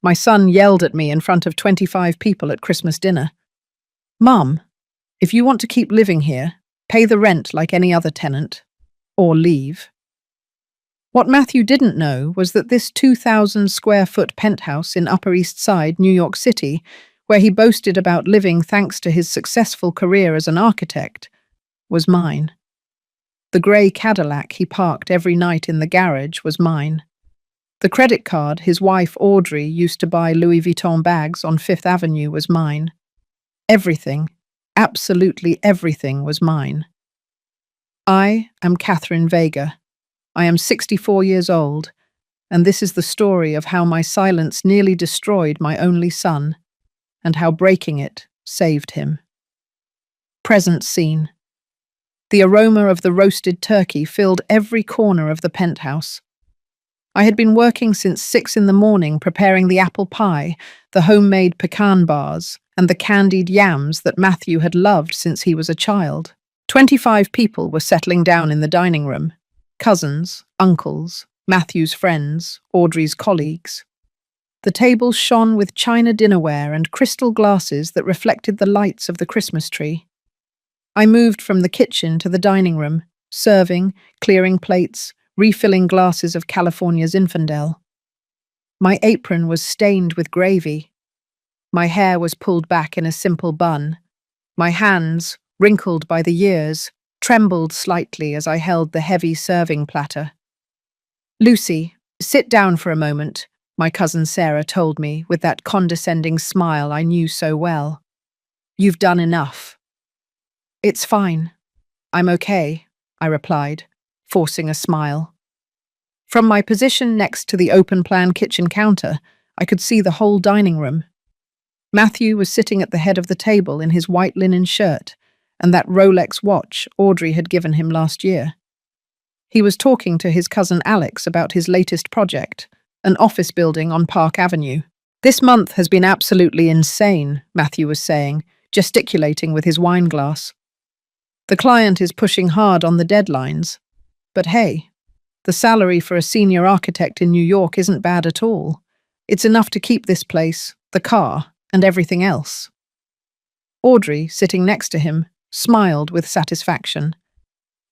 My son yelled at me in front of 25 people at Christmas dinner. "Mum, if you want to keep living here, pay the rent like any other tenant, or leave." What Matthew didn't know was that this 2,000 square foot penthouse in Upper East Side, New York City, where he boasted about living thanks to his successful career as an architect, was mine. The grey Cadillac he parked every night in the garage was mine. The credit card his wife Audrey used to buy Louis Vuitton bags on Fifth Avenue was mine. Everything, absolutely everything was mine. I am Catherine Vega. I am 64 years old, and this is the story of how my silence nearly destroyed my only son, and how breaking it saved him. Present scene. The aroma of the roasted turkey filled every corner of the penthouse. I had been working since 6 in the morning preparing the apple pie, the homemade pecan bars, and the candied yams that Matthew had loved since he was a child. 25 people were settling down in the dining room. Cousins, uncles, Matthew's friends, Audrey's colleagues. The tables shone with china dinnerware and crystal glasses that reflected the lights of the Christmas tree. I moved from the kitchen to the dining room, serving, clearing plates, refilling glasses of California's Zinfandel. My apron was stained with gravy. My hair was pulled back in a simple bun. My hands, wrinkled by the years, trembled slightly as I held the heavy serving platter. "Lucy, sit down for a moment," my cousin Sarah told me with that condescending smile I knew so well. "You've done enough." "It's fine. I'm okay," I replied, forcing a smile. From my position next to the open-plan kitchen counter, I could see the whole dining room. Matthew was sitting at the head of the table in his white linen shirt and that Rolex watch Audrey had given him last year. He was talking to his cousin Alex about his latest project, an office building on Park Avenue. "This month has been absolutely insane," Matthew was saying, gesticulating with his wine glass. "The client is pushing hard on the deadlines. But hey, the salary for a senior architect in New York isn't bad at all. It's enough to keep this place, the car, and everything else." Audrey, sitting next to him, smiled with satisfaction.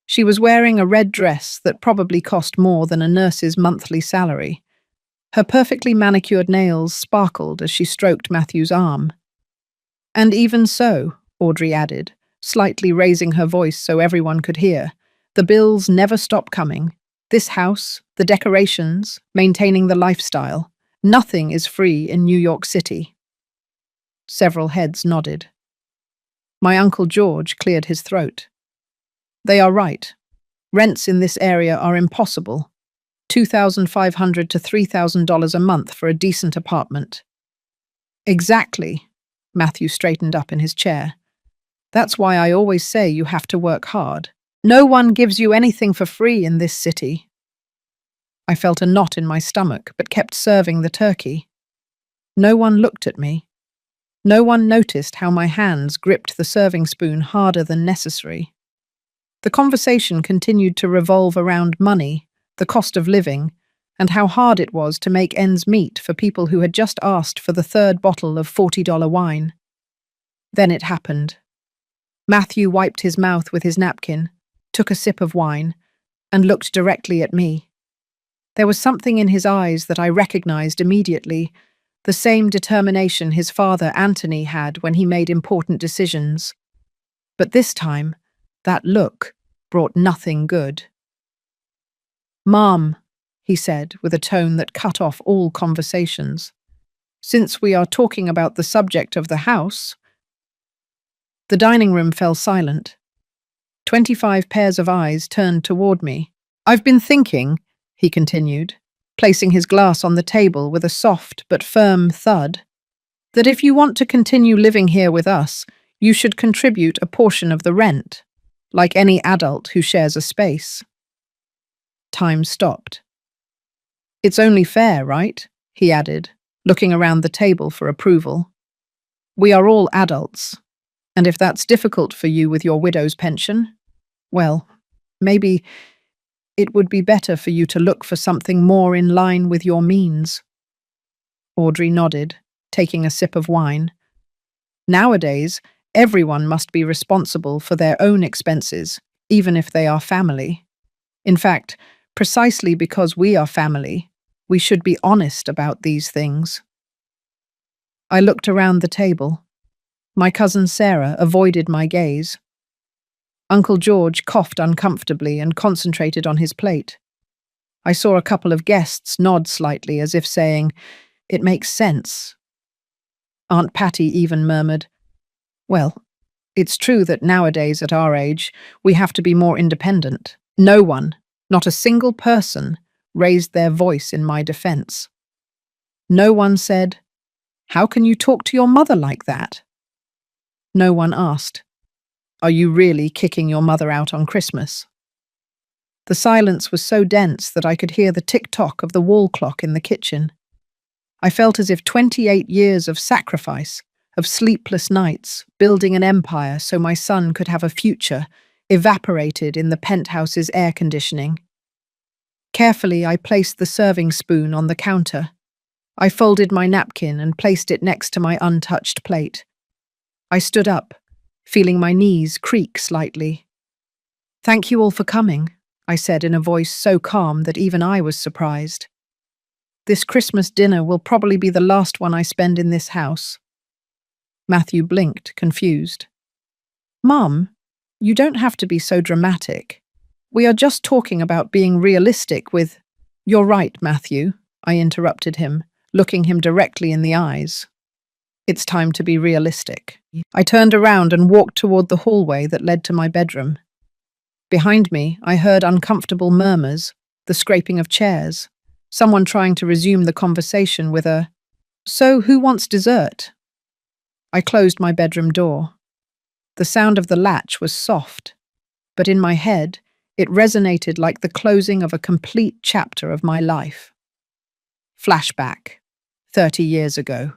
She was wearing a red dress that probably cost more than a nurse's monthly salary. Her perfectly manicured nails sparkled as she stroked Matthew's arm. "And even so," Audrey added, slightly raising her voice so everyone could hear, "the bills never stop coming. This house, the decorations, maintaining the lifestyle, nothing is free in New York City." Several heads nodded. My Uncle George cleared his throat. "They are right. Rents in this area are impossible. $2,500 to $3,000 a month for a decent apartment." "Exactly," Matthew straightened up in his chair. "That's why I always say you have to work hard. No one gives you anything for free in this city." I felt a knot in my stomach, but kept serving the turkey. No one looked at me. No one noticed how my hands gripped the serving spoon harder than necessary. The conversation continued to revolve around money, the cost of living, and how hard it was to make ends meet for people who had just asked for the third bottle of $40 wine. Then it happened. Matthew wiped his mouth with his napkin, took a sip of wine, and looked directly at me. There was something in his eyes that I recognized immediately, the same determination his father Anthony had when he made important decisions. But this time, that look brought nothing good. "Mom," he said with a tone that cut off all conversations, "since we are talking about the subject of the house." The dining room fell silent. 25 pairs of eyes turned toward me. "I've been thinking," he continued, placing his glass on the table with a soft but firm thud, "that if you want to continue living here with us, you should contribute a portion of the rent, like any adult who shares a space." Time stopped. "It's only fair, right?" he added, looking around the table for approval. "We are all adults, and if that's difficult for you with your widow's pension, well, maybe it would be better for you to look for something more in line with your means." Audrey nodded, taking a sip of wine. Nowadays, everyone must be responsible for their own expenses, even if they are family. In fact, precisely because we are family, we should be honest about these things. I looked around the table. My cousin Sarah avoided my gaze. Uncle George coughed uncomfortably and concentrated on his plate. I saw a couple of guests nod slightly as if saying, "It makes sense." Aunt Patty even murmured, "Well, it's true that nowadays at our age, we have to be more independent." No one, not a single person, raised their voice in my defense. No one said, "How can you talk to your mother like that?" No one asked, "Are you really kicking your mother out on Christmas?" The silence was so dense that I could hear the tick-tock of the wall clock in the kitchen. I felt as if 28 years of sacrifice, of sleepless nights, building an empire so my son could have a future, evaporated in the penthouse's air conditioning. Carefully, I placed the serving spoon on the counter. I folded my napkin and placed it next to my untouched plate. I stood up, feeling my knees creak slightly. "Thank you all for coming," I said in a voice so calm that even I was surprised. "This Christmas dinner will probably be the last one I spend in this house." Matthew blinked, confused. "Mum, you don't have to be so dramatic. We are just talking about being realistic with—" "You're right, Matthew," I interrupted him, looking him directly in the eyes. "It's time to be realistic." I turned around and walked toward the hallway that led to my bedroom. Behind me, I heard uncomfortable murmurs, the scraping of chairs, someone trying to resume the conversation with a, "So who wants dessert?" I closed my bedroom door. The sound of the latch was soft, but in my head, it resonated like the closing of a complete chapter of my life. Flashback, 30 years ago.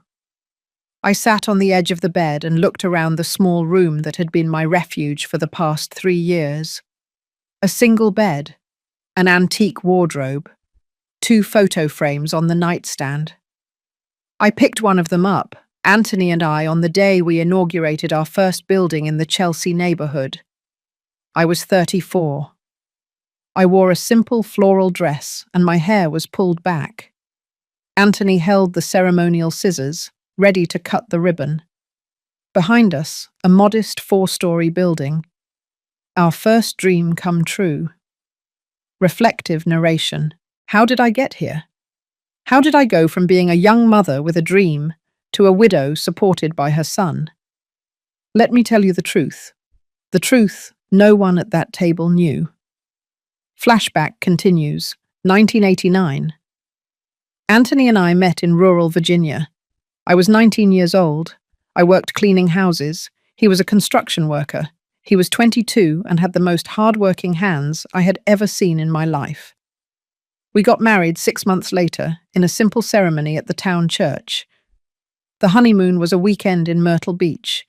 I sat on the edge of the bed and looked around the small room that had been my refuge for the past 3 years. A single bed, an antique wardrobe, 2 photo frames on the nightstand. I picked one of them up, Anthony and I, on the day we inaugurated our first building in the Chelsea neighborhood. I was 34. I wore a simple floral dress and my hair was pulled back. Anthony held the ceremonial scissors, ready to cut the ribbon. Behind us, a modest 4-story building. Our first dream come true. Reflective narration. How did I get here? How did I go from being a young mother with a dream to a widow supported by her son? Let me tell you the truth. The truth no one at that table knew. Flashback continues, 1989. Anthony and I met in rural Virginia. I was 19 years old. I worked cleaning houses. He was a construction worker. He was 22 and had the most hard-working hands I had ever seen in my life. We got married 6 months later in a simple ceremony at the town church. The honeymoon was a weekend in Myrtle Beach.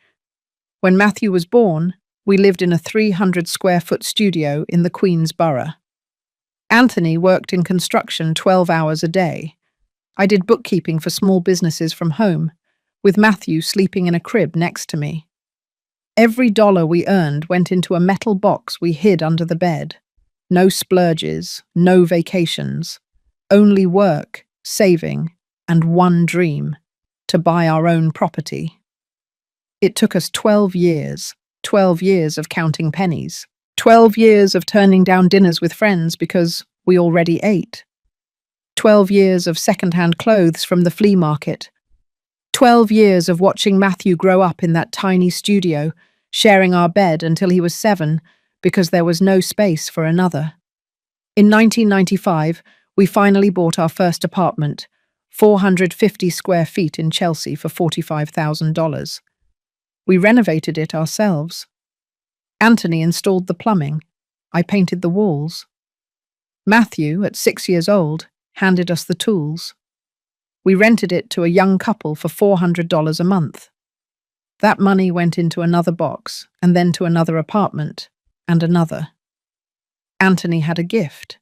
When Matthew was born, we lived in a 300-square-foot studio in the Queens Borough. Anthony worked in construction 12 hours a day. I did bookkeeping for small businesses from home, with Matthew sleeping in a crib next to me. Every dollar we earned went into a metal box we hid under the bed. No splurges, no vacations, only work, saving, and one dream: to buy our own property. It took us 12 years of counting pennies, 12 years of turning down dinners with friends because we already ate, 12 years of second-hand clothes from the flea market, 12 years of watching Matthew grow up in that tiny studio, sharing our bed until he was 7 because there was no space for another. In 1995, we finally bought our first apartment, 450 square feet in Chelsea for $45,000. We renovated it ourselves. Anthony installed the plumbing. I painted the walls. Matthew, at 6 years old, handed us the tools. We rented it to a young couple for $400 a month. That money went into another box, and then to another apartment, and another. Anthony had a gift.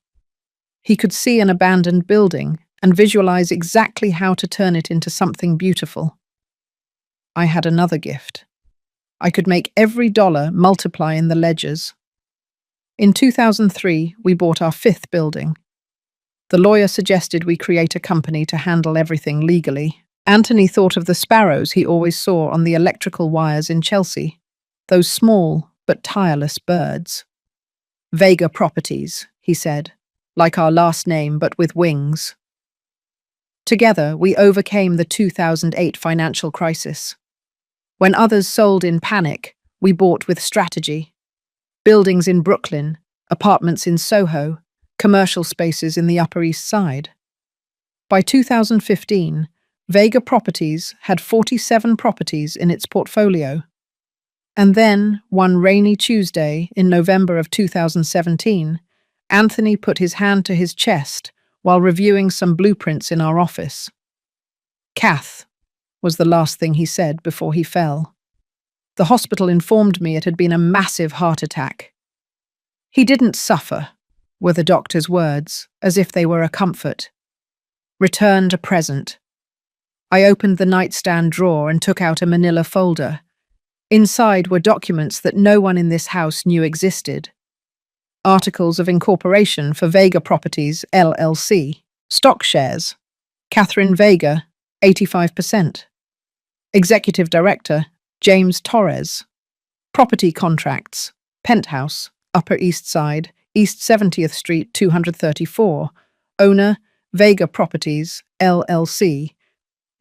He could see an abandoned building and visualize exactly how to turn it into something beautiful. I had another gift. I could make every dollar multiply in the ledgers. In 2003, we bought our fifth building. The lawyer suggested we create a company to handle everything legally. Anthony thought of the sparrows he always saw on the electrical wires in Chelsea, those small but tireless birds. Vega Properties, he said, like our last name but with wings. Together, we overcame the 2008 financial crisis. When others sold in panic, we bought with strategy. Buildings in Brooklyn, apartments in Soho, commercial spaces in the Upper East Side. By 2015, Vega Properties had 47 properties in its portfolio. And then, one rainy Tuesday in November of 2017, Anthony put his hand to his chest while reviewing some blueprints in our office. "Kath," was the last thing he said before he fell. The hospital informed me it had been a massive heart attack. "He didn't suffer," were the doctor's words, as if they were a comfort. Return to present. I opened the nightstand drawer and took out a manila folder. Inside were documents that no one in this house knew existed. Articles of incorporation for Vega Properties, LLC. Stock shares. Catherine Vega, 85%. Executive Director, James Torres. Property contracts. Penthouse, Upper East Side, East 70th Street, 234. Owner, Vega Properties, LLC.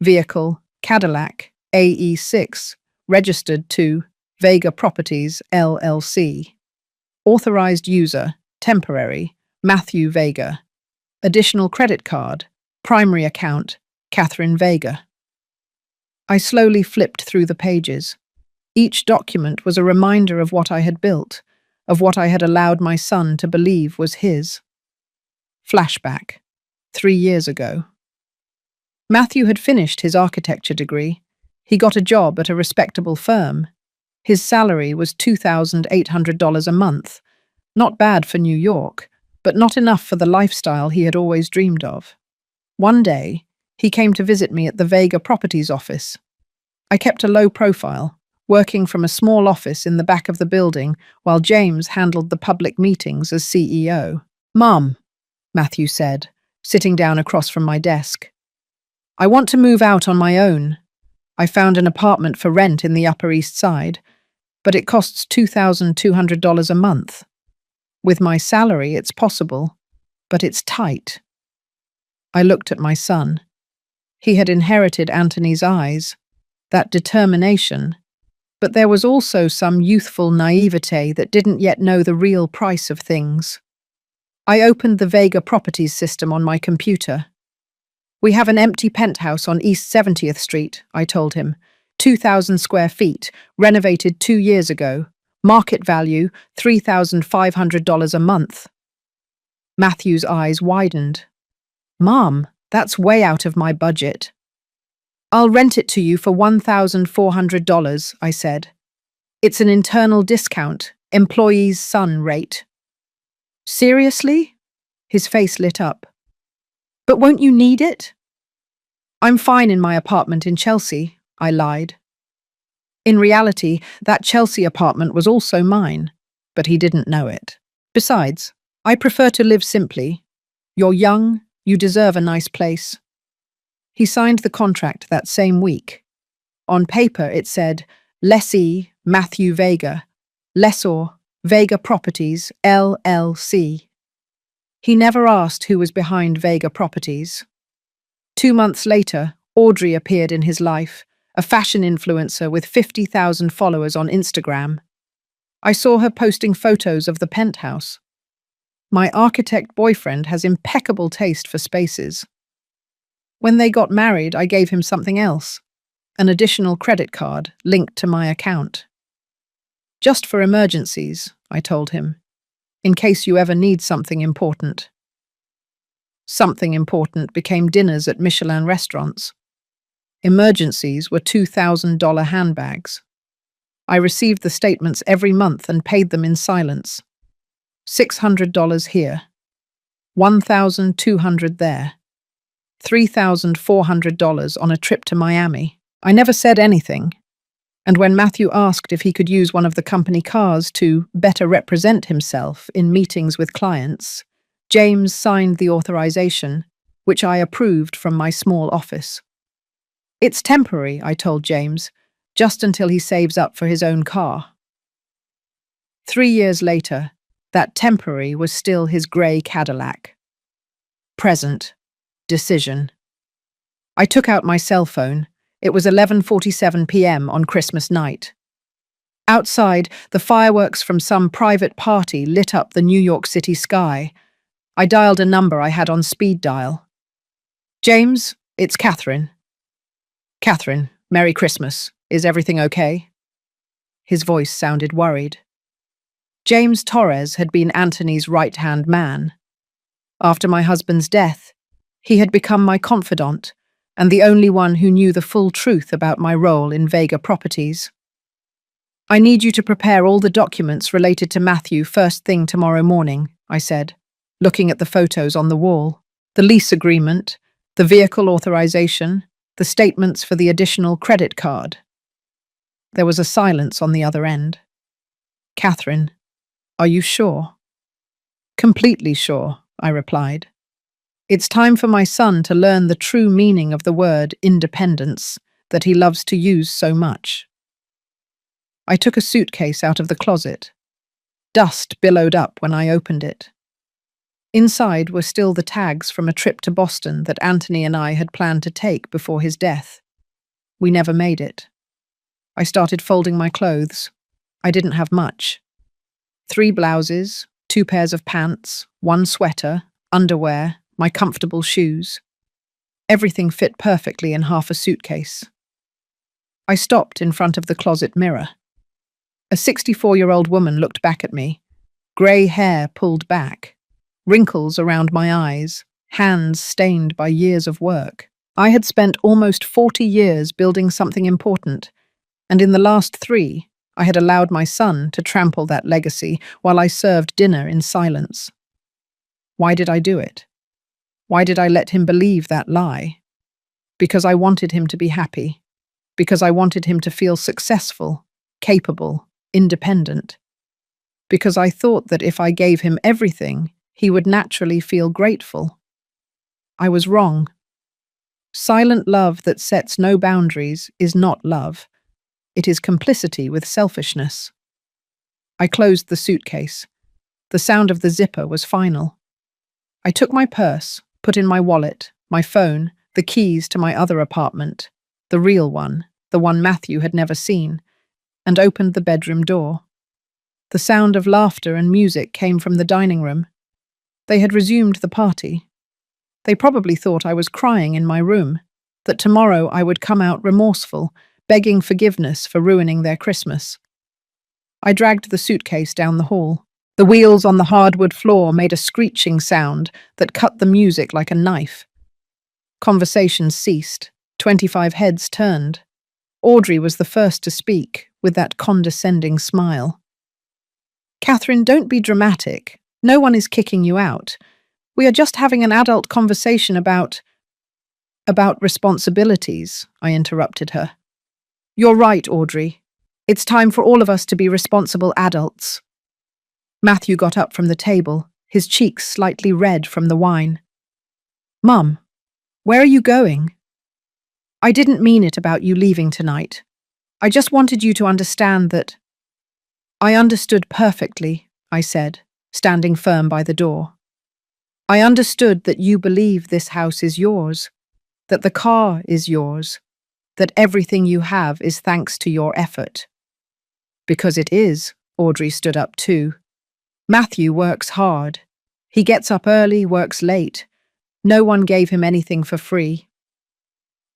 Vehicle, Cadillac, AE6. Registered to Vega Properties, LLC. Authorized user, temporary, Matthew Vega. Additional credit card, primary account, Catherine Vega. I slowly flipped through the pages. Each document was a reminder of what I had built, of what I had allowed my son to believe was his. Flashback. 3 years ago. Matthew had finished his architecture degree. He got a job at a respectable firm. His salary was $2,800 a month. Not bad for New York, but not enough for the lifestyle he had always dreamed of. One day, he came to visit me at the Vega Properties office. I kept a low profile, working from a small office in the back of the building while James handled the public meetings as CEO. "Mom," Matthew said, sitting down across from my desk. "I want to move out on my own. I found an apartment for rent in the Upper East Side, but it costs $2,200 a month. With my salary, it's possible, but it's tight." I looked at my son. He had inherited Anthony's eyes, that determination, but there was also some youthful naivete that didn't yet know the real price of things. I opened the Vega Properties system on my computer. "We have an empty penthouse on East 70th Street, I told him. 2,000 square feet, renovated 2 years ago. Market value, $3,500 a month. Matthew's eyes widened. "Mom, that's way out of my budget." "I'll rent it to you for $1,400, I said. "It's an internal discount, employee's son rate." "Seriously?" His face lit up. "But won't you need it?" "I'm fine in my apartment in Chelsea," I lied. In reality, that Chelsea apartment was also mine, but he didn't know it. Besides, I prefer to live simply. You're young, you deserve a nice place. He signed the contract that same week. On paper it said, Lessee Matthew Vega, Lessor Vega Properties, LLC. He never asked who was behind Vega Properties. 2 months later, Audrey appeared in his life, a fashion influencer with 50,000 followers on Instagram. I saw her posting photos of the penthouse. My architect boyfriend has impeccable taste for spaces. When they got married, I gave him something else, an additional credit card linked to my account. "Just for emergencies," I told him, "in case you ever need something important." Something important became dinners at Michelin restaurants. Emergencies were $2,000 handbags. I received the statements every month and paid them in silence. $600 here, $1,200 there, $3,400 on a trip to Miami. I never said anything, and when Matthew asked if he could use one of the company cars to better represent himself in meetings with clients, James signed the authorization, which I approved from my small office. It's temporary, I told James, just until he saves up for his own car. 3 years later, that temporary was still his grey Cadillac. Present. Decision. I took out my cell phone. It was 11:47 p.m. on Christmas night. Outside, the fireworks from some private party lit up the New York City sky. I dialed a number I had on speed dial. James, it's Catherine. Catherine, Merry Christmas. Is everything okay? His voice sounded worried. James Torres had been Anthony's right-hand man. After my husband's death, he had become my confidant and the only one who knew the full truth about my role in Vega Properties. I need you to prepare all the documents related to Matthew first thing tomorrow morning, I said, looking at the photos on the wall, the lease agreement, the vehicle authorization, the statements for the additional credit card. There was a silence on the other end. Catherine, are you sure? Completely sure, I replied. It's time for my son to learn the true meaning of the word independence that he loves to use so much. I took a suitcase out of the closet. Dust billowed up when I opened it. Inside were still the tags from a trip to Boston that Anthony and I had planned to take before his death. We never made it. I started folding my clothes. I didn't have much. 3 blouses, 2 pairs of pants, 1 sweater, underwear, my comfortable shoes. Everything fit perfectly in half a suitcase. I stopped in front of the closet mirror. A 64-year-old woman looked back at me, grey hair pulled back, wrinkles around my eyes, hands stained by years of work. I had spent almost 40 years building something important, and in the last 3, I had allowed my son to trample that legacy while I served dinner in silence. Why did I do it? Why did I let him believe that lie? Because I wanted him to be happy. Because I wanted him to feel successful, capable, independent. Because I thought that if I gave him everything, he would naturally feel grateful. I was wrong. Silent love that sets no boundaries is not love. It is complicity with selfishness. I closed the suitcase. The sound of the zipper was final. I took my purse, put in my wallet, my phone, the keys to my other apartment, the real one, the one Matthew had never seen, and opened the bedroom door. The sound of laughter and music came from the dining room. They had resumed the party. They probably thought I was crying in my room, that tomorrow I would come out remorseful, begging forgiveness for ruining their Christmas. I dragged the suitcase down the hall. The wheels on the hardwood floor made a screeching sound that cut the music like a knife. Conversations ceased. 25 heads turned. Audrey was the first to speak, with that condescending smile. Catherine, don't be dramatic. No one is kicking you out. We are just having an adult conversation about responsibilities, I interrupted her. You're right, Audrey. It's time for all of us to be responsible adults. Matthew got up from the table, his cheeks slightly red from the wine. Mum, where are you going? I didn't mean it about you leaving tonight. I just wanted you to understand that. I understood perfectly, I said, standing firm by the door. I understood that you believe this house is yours, that the car is yours, that everything you have is thanks to your effort. Because it is, Audrey stood up too. Matthew works hard. He gets up early, works late. No one gave him anything for free.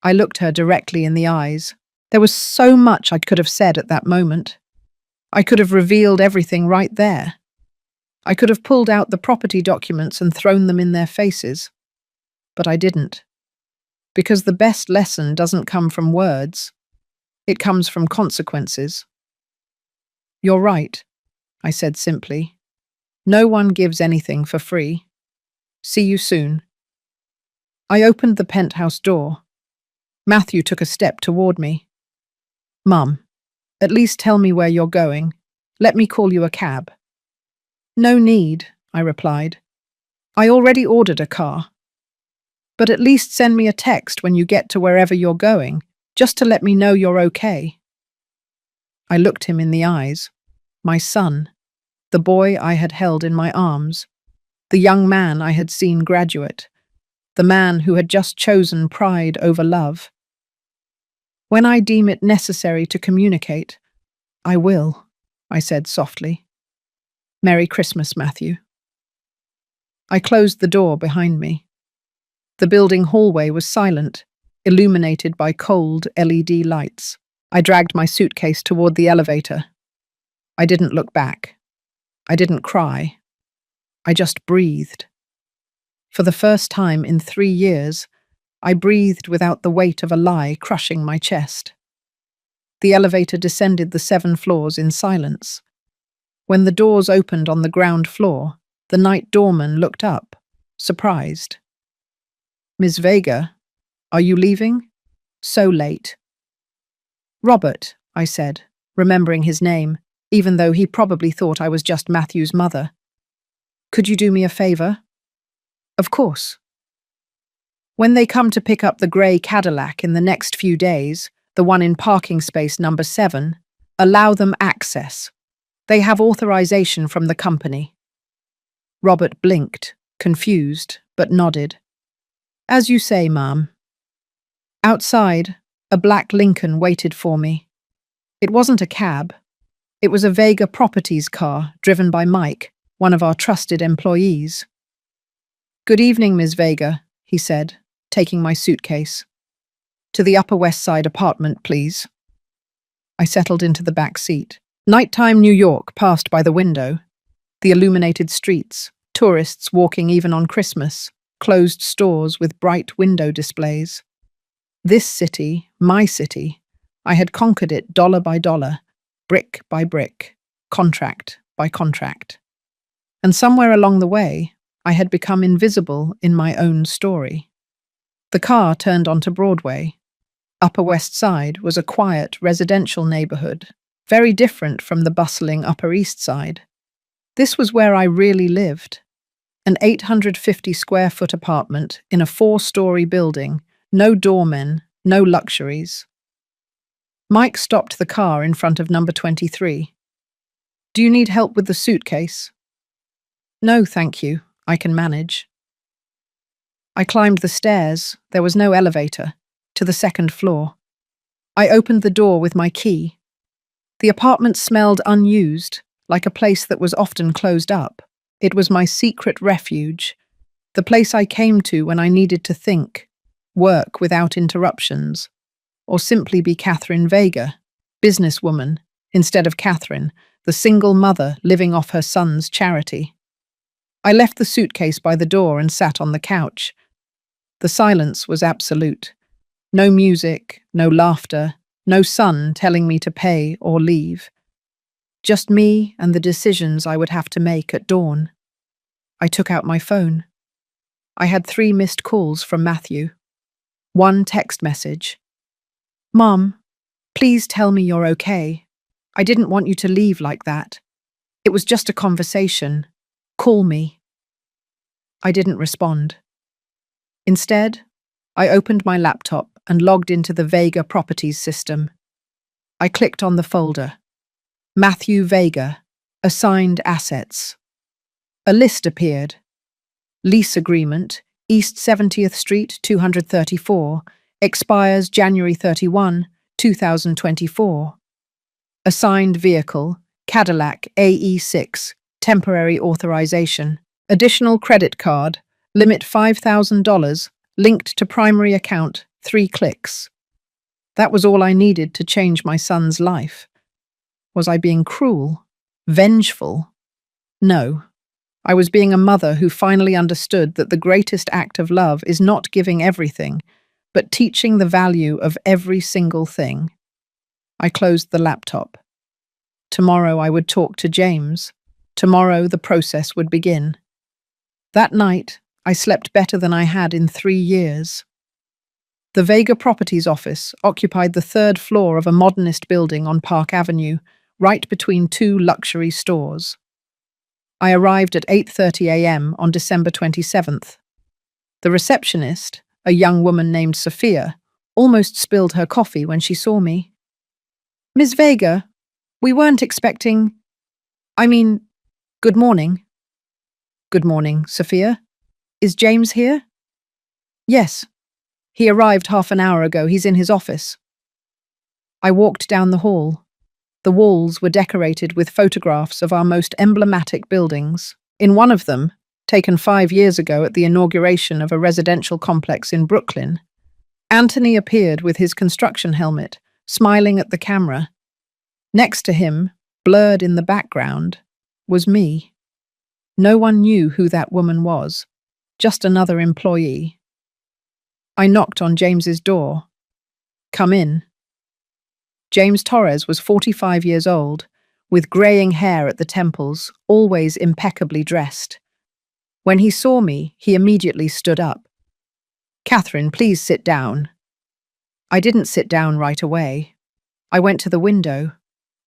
I looked her directly in the eyes. There was so much I could have said at that moment. I could have revealed everything right there. I could have pulled out the property documents and thrown them in their faces. But I didn't. Because the best lesson doesn't come from words. It comes from consequences. You're right, I said simply. No one gives anything for free. See you soon. I opened the penthouse door. Matthew took a step toward me. Mum, at least tell me where you're going. Let me call you a cab. No need, I replied. I already ordered a car. But at least send me a text when you get to wherever you're going, just to let me know you're okay. I looked him in the eyes. My son, the boy I had held in my arms, the young man I had seen graduate, the man who had just chosen pride over love. When I deem it necessary to communicate, I will, I said softly. Merry Christmas, Matthew. I closed the door behind me. The building hallway was silent, illuminated by cold LED lights. I dragged my suitcase toward the elevator. I didn't look back. I didn't cry. I just breathed. For the first time in 3 years, I breathed without the weight of a lie crushing my chest. The elevator descended the 7 floors in silence. When the doors opened on the ground floor, the night doorman looked up, surprised. Ms. Vega, are you leaving? So late. Robert, I said, remembering his name, even though he probably thought I was just Matthew's mother. Could you do me a favor? Of course. When they come to pick up the grey Cadillac in the next few days, the one in parking space number 7, allow them access. They have authorization from the company. Robert blinked, confused, but nodded. As you say, ma'am. Outside, a black Lincoln waited for me. It wasn't a cab. It was a Vega Properties car driven by Mike, one of our trusted employees. Good evening, Ms. Vega, he said, taking my suitcase. To the Upper West Side apartment, please. I settled into the back seat. Nighttime New York passed by the window. The illuminated streets, tourists walking even on Christmas, closed stores with bright window displays. This city, my city, I had conquered it dollar by dollar, brick by brick, contract by contract. And somewhere along the way, I had become invisible in my own story. The car turned onto Broadway. Upper West Side was a quiet residential neighborhood, very different from the bustling Upper East Side. This was where I really lived. An 850-square-foot apartment in a 4-story building, no doormen, no luxuries. Mike stopped the car in front of number 23. Do you need help with the suitcase? No, thank you. I can manage. I climbed the stairs, there was no elevator, to the 2nd floor. I opened the door with my key. The apartment smelled unused, like a place that was often closed up. It was my secret refuge, the place I came to when I needed to think, work without interruptions, or simply be Catherine Vega, businesswoman, instead of Catherine, the single mother living off her son's charity. I left the suitcase by the door and sat on the couch. The silence was absolute. No music, no laughter, no son telling me to pay or leave. Just me and the decisions I would have to make at dawn. I took out my phone. I had 3 missed calls from Matthew. 1 text message. Mom, please tell me you're okay. I didn't want you to leave like that. It was just a conversation. Call me. I didn't respond. Instead, I opened my laptop and logged into the Vega Properties system. I clicked on the folder. Matthew Vega, assigned assets. A list appeared. Lease agreement, East 70th Street, 234, expires January 31, 2024. Assigned vehicle, Cadillac AE6, temporary authorization. Additional credit card, limit $5,000, linked to primary account, 3 clicks. That was all I needed to change my son's life. Was I being cruel? Vengeful? No. I was being a mother who finally understood that the greatest act of love is not giving everything, but teaching the value of every single thing. I closed the laptop. Tomorrow I would talk to James. Tomorrow the process would begin. That night, I slept better than I had in 3 years. The Vega Properties office occupied the third floor of a modernist building on Park Avenue, right between two luxury stores. I arrived at 8:30 a.m. on December 27th. The receptionist, a young woman named Sophia, almost spilled her coffee when she saw me. "Miss Vega, we weren't expecting... good morning." "Good morning, Sophia. Is James here?" "Yes. He arrived half an hour ago. He's in his office." I walked down the hall. The walls were decorated with photographs of our most emblematic buildings. In one of them, taken 5 years ago at the inauguration of a residential complex in Brooklyn, Anthony appeared with his construction helmet, smiling at the camera. Next to him, blurred in the background, was me. No one knew who that woman was, just another employee. I knocked on James's door. "Come in." James Torres was 45 years old, with greying hair at the temples, always impeccably dressed. When he saw me, he immediately stood up. "Catherine, please sit down." I didn't sit down right away. I went to the window.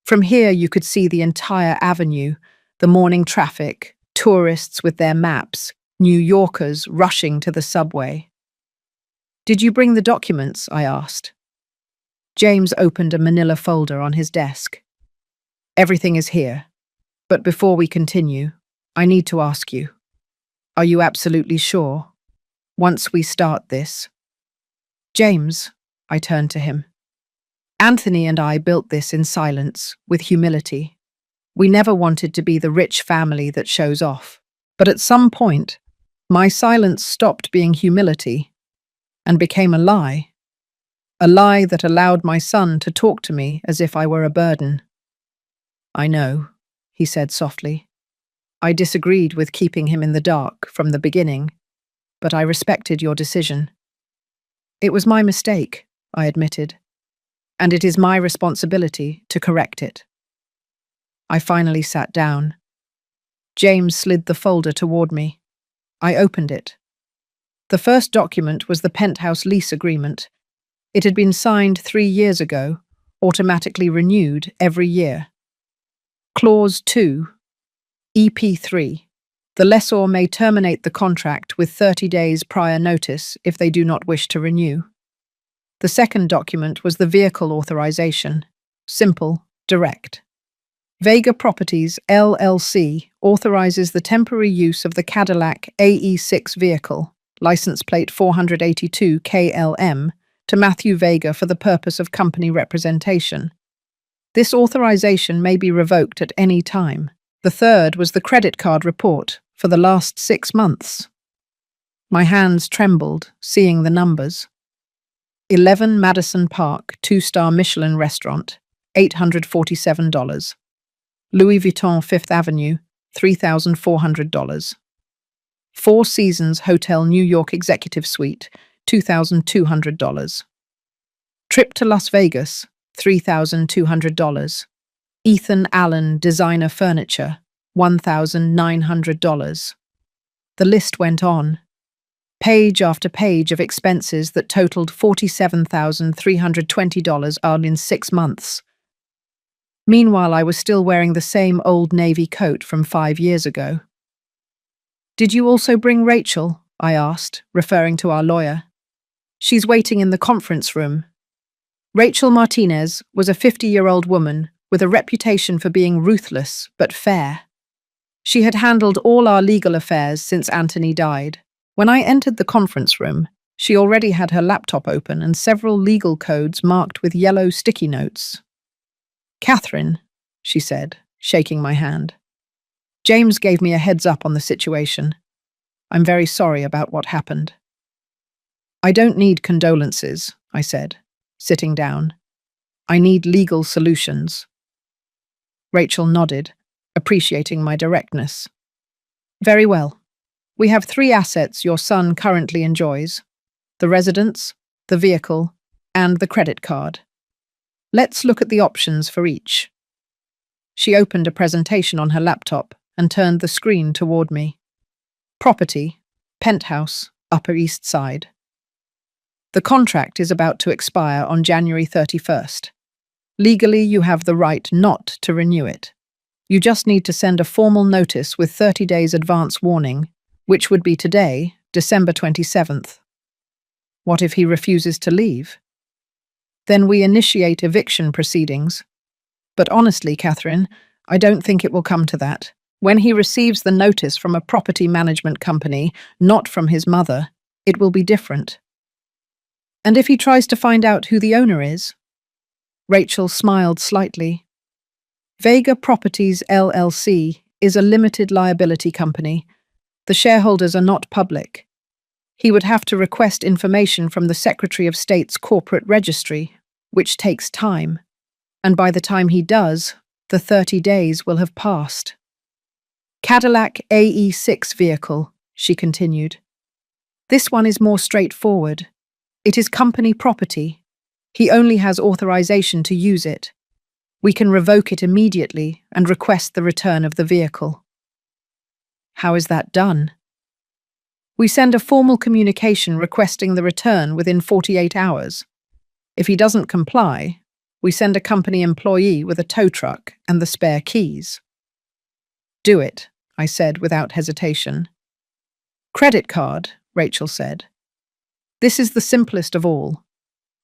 From here you could see the entire avenue, the morning traffic, tourists with their maps, New Yorkers rushing to the subway. "Did you bring the documents?" I asked. James opened a manila folder on his desk. "Everything is here. But before we continue, I need to ask you, are you absolutely sure? Once we start this..." "James," I turned to him. "Anthony and I built this in silence, with humility. We never wanted to be the rich family that shows off. But at some point, my silence stopped being humility and became a lie. A lie that allowed my son to talk to me as if I were a burden." "I know," he said softly. "I disagreed with keeping him in the dark from the beginning, but I respected your decision." "It was my mistake," I admitted, "and it is my responsibility to correct it." I finally sat down. James slid the folder toward me. I opened it. The first document was the penthouse lease agreement. It had been signed 3 years ago, automatically renewed every year. Clause 2, EP3. The lessor may terminate the contract with 30 days prior notice if they do not wish to renew. The second document was the vehicle authorization. Simple, direct. Vega Properties, LLC, authorizes the temporary use of the Cadillac AE6 vehicle, license plate 482 KLM, to Matthew Vega for the purpose of company representation. This authorization may be revoked at any time. The third was the credit card report for the last 6 months. My hands trembled, seeing the numbers. 11 Madison Park, 2-star Michelin restaurant, $847. Louis Vuitton 5th Avenue, $3,400. Four Seasons Hotel New York Executive Suite, $2,200. Trip to Las Vegas, $3,200. Ethan Allen Designer Furniture, $1,900. The list went on. Page after page of expenses that totaled $47,320 all in 6 months. Meanwhile, I was still wearing the same old navy coat from 5 years ago. "Did you also bring Rachel?" I asked, referring to our lawyer. "She's waiting in the conference room." Rachel Martinez was a 50-year-old woman with a reputation for being ruthless but fair. She had handled all our legal affairs since Anthony died. When I entered the conference room, she already had her laptop open and several legal codes marked with yellow sticky notes. "Catherine," she said, shaking my hand. "James gave me a heads up on the situation. I'm very sorry about what happened." "I don't need condolences," I said, sitting down. "I need legal solutions." Rachel nodded, appreciating my directness. "Very well. We have 3 assets your son currently enjoys: the residence, the vehicle, and the credit card. Let's look at the options for each." She opened a presentation on her laptop and turned the screen toward me. "Property. Penthouse, Upper East Side. The contract is about to expire on January 31st. Legally, you have the right not to renew it. You just need to send a formal notice with 30 days advance warning, which would be today, December 27th. What if he refuses to leave? Then we initiate eviction proceedings. But honestly, Catherine, I don't think it will come to that. When he receives the notice from a property management company, not from his mother, it will be different. And if he tries to find out who the owner is? Rachel smiled slightly. Vega Properties LLC is a limited liability company. The shareholders are not public. He would have to request information from the Secretary of State's corporate registry, which takes time. And by the time he does, the 30 days will have passed. Cadillac AE6 vehicle, she continued. This one is more straightforward. It is company property. He only has authorization to use it. We can revoke it immediately and request the return of the vehicle. How is that done? We send a formal communication requesting the return within 48 hours. If he doesn't comply, we send a company employee with a tow truck and the spare keys. Do it, I said without hesitation. Credit card, Rachel said. This is the simplest of all.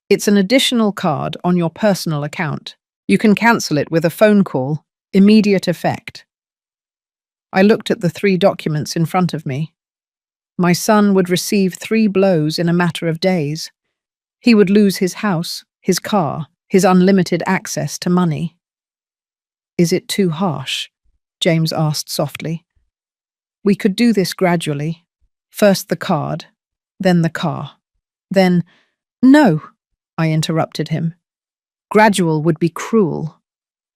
It's an additional card on your personal account. You can cancel it with a phone call, immediate effect. I looked at the 3 documents in front of me. My son would receive 3 blows in a matter of days. He would lose his house, his car, his unlimited access to money. Is it too harsh? James asked softly. We could do this gradually. First the card, then the car. Then, no, I interrupted him. Gradual would be cruel.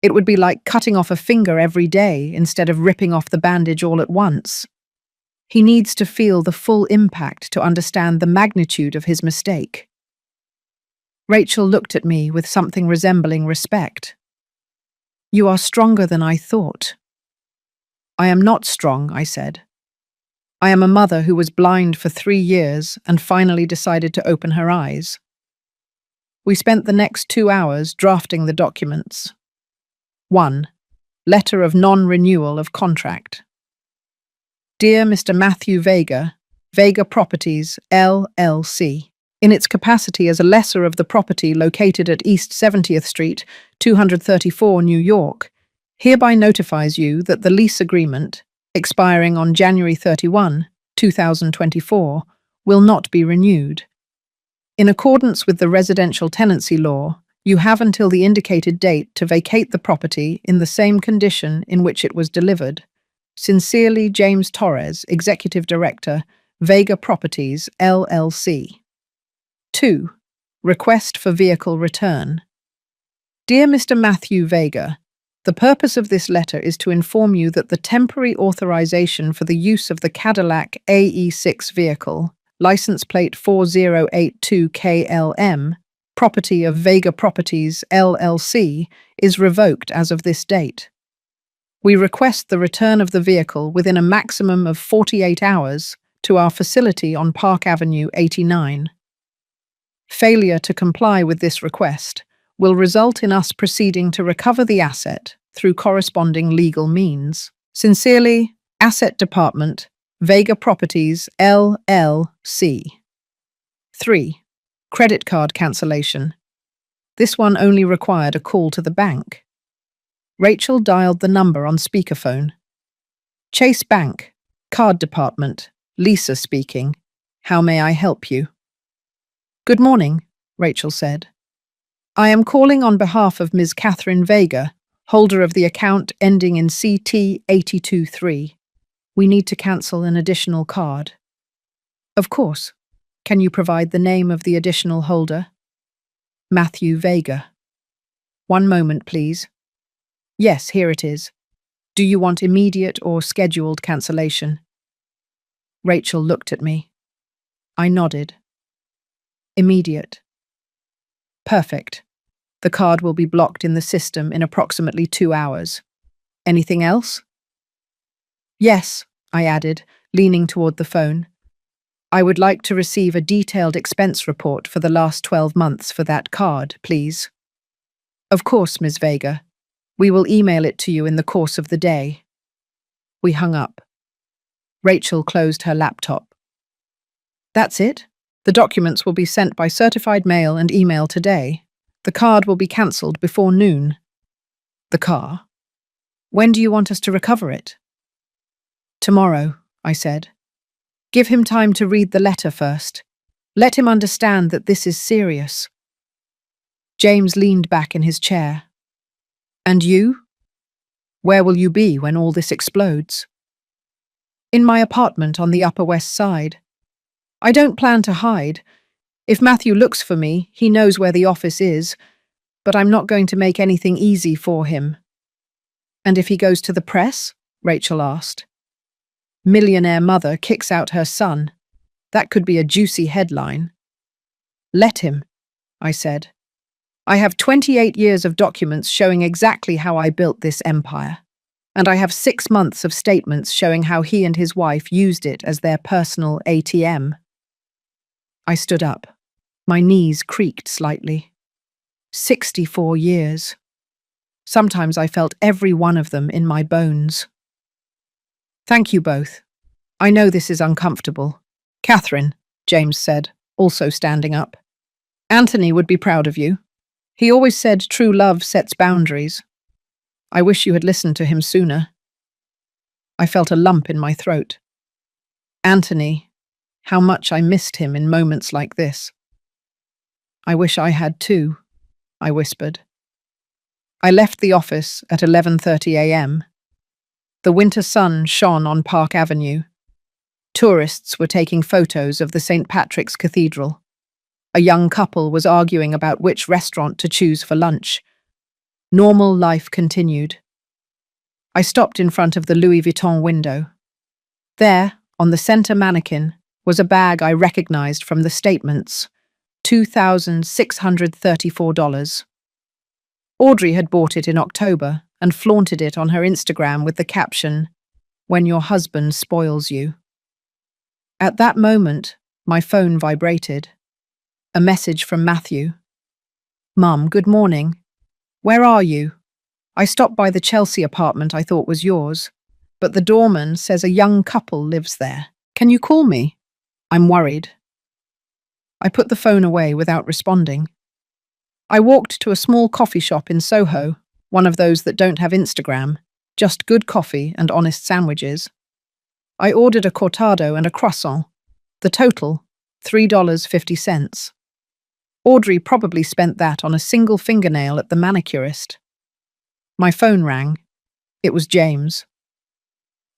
It would be like cutting off a finger every day instead of ripping off the bandage all at once. He needs to feel the full impact to understand the magnitude of his mistake. Rachel looked at me with something resembling respect. You are stronger than I thought. I am not strong, I said. I am a mother who was blind for 3 years and finally decided to open her eyes. We spent the next 2 hours drafting the documents. 1. Letter of non-renewal of contract. Dear Mr. Matthew Vega, Vega Properties, LLC, in its capacity as a lessor of the property located at East 70th Street, 234, New York, hereby notifies you that the lease agreement, expiring on January 31, 2024, will not be renewed. In accordance with the residential tenancy law, you have until the indicated date to vacate the property in the same condition in which it was delivered. Sincerely, James Torres, Executive Director, Vega Properties, LLC. 2. Request for vehicle return. Dear Mr. Matthew Vega, the purpose of this letter is to inform you that the temporary authorization for the use of the Cadillac AE6 vehicle, license plate 4082KLM, property of Vega Properties, LLC, is revoked as of this date. We request the return of the vehicle within a maximum of 48 hours to our facility on Park Avenue 89. Failure to comply with this request will result in us proceeding to recover the asset through corresponding legal means. Sincerely, Asset Department, Vega Properties, LLC. 3. Credit card cancellation. This one only required a call to the bank. Rachel dialed the number on speakerphone. Chase Bank, Card Department, Lisa speaking. How may I help you? Good morning, Rachel said. I am calling on behalf of Ms. Catherine Vega, holder of the account ending in CT823. We need to cancel an additional card. Of course. Can you provide the name of the additional holder? Matthew Vega. One moment, please. Yes, here it is. Do you want immediate or scheduled cancellation? Rachel looked at me. I nodded. Immediate. Perfect. The card will be blocked in the system in approximately 2 hours. Anything else? Yes, I added, leaning toward the phone. I would like to receive a detailed expense report for the last 12 months for that card, please. Of course, Ms. Vega. We will email it to you in the course of the day. We hung up. Rachel closed her laptop. That's it? The documents will be sent by certified mail and email today. The card will be cancelled before noon. The car? When do you want us to recover it? Tomorrow, I said. Give him time to read the letter first. Let him understand that this is serious. James leaned back in his chair. And you? Where will you be when all this explodes? In my apartment on the Upper West Side. I don't plan to hide. If Matthew looks for me, he knows where the office is, but I'm not going to make anything easy for him. And if he goes to the press? Rachel asked. Millionaire mother kicks out her son. That could be a juicy headline. Let him, I said. I have 28 years of documents showing exactly how I built this empire, and I have 6 months of statements showing how he and his wife used it as their personal ATM. I stood up. My knees creaked slightly. 64 years. Sometimes I felt every one of them in my bones. Thank you both. I know this is uncomfortable. Catherine, James said, also standing up. Anthony would be proud of you. He always said true love sets boundaries. I wish you had listened to him sooner. I felt a lump in my throat. Anthony, how much I missed him in moments like this. I wish I had too, I whispered. I left the office at 11:30 a.m. The winter sun shone on Park Avenue. Tourists were taking photos of the St. Patrick's Cathedral. A young couple was arguing about which restaurant to choose for lunch. Normal life continued. I stopped in front of the Louis Vuitton window. There, on the center mannequin, was a bag I recognized from the statements, $2,634. Audrey had bought it in October and flaunted it on her Instagram with the caption, "When your husband spoils you." At that moment, my phone vibrated. A message from Matthew. Mum, good morning. Where are you? I stopped by the Chelsea apartment I thought was yours, but the doorman says a young couple lives there. Can you call me? I'm worried. I put the phone away without responding. I walked to a small coffee shop in Soho, one of those that don't have Instagram, just good coffee and honest sandwiches. I ordered a cortado and a croissant. The total, $3.50. Audrey probably spent that on a single fingernail at the manicurist. My phone rang. It was James.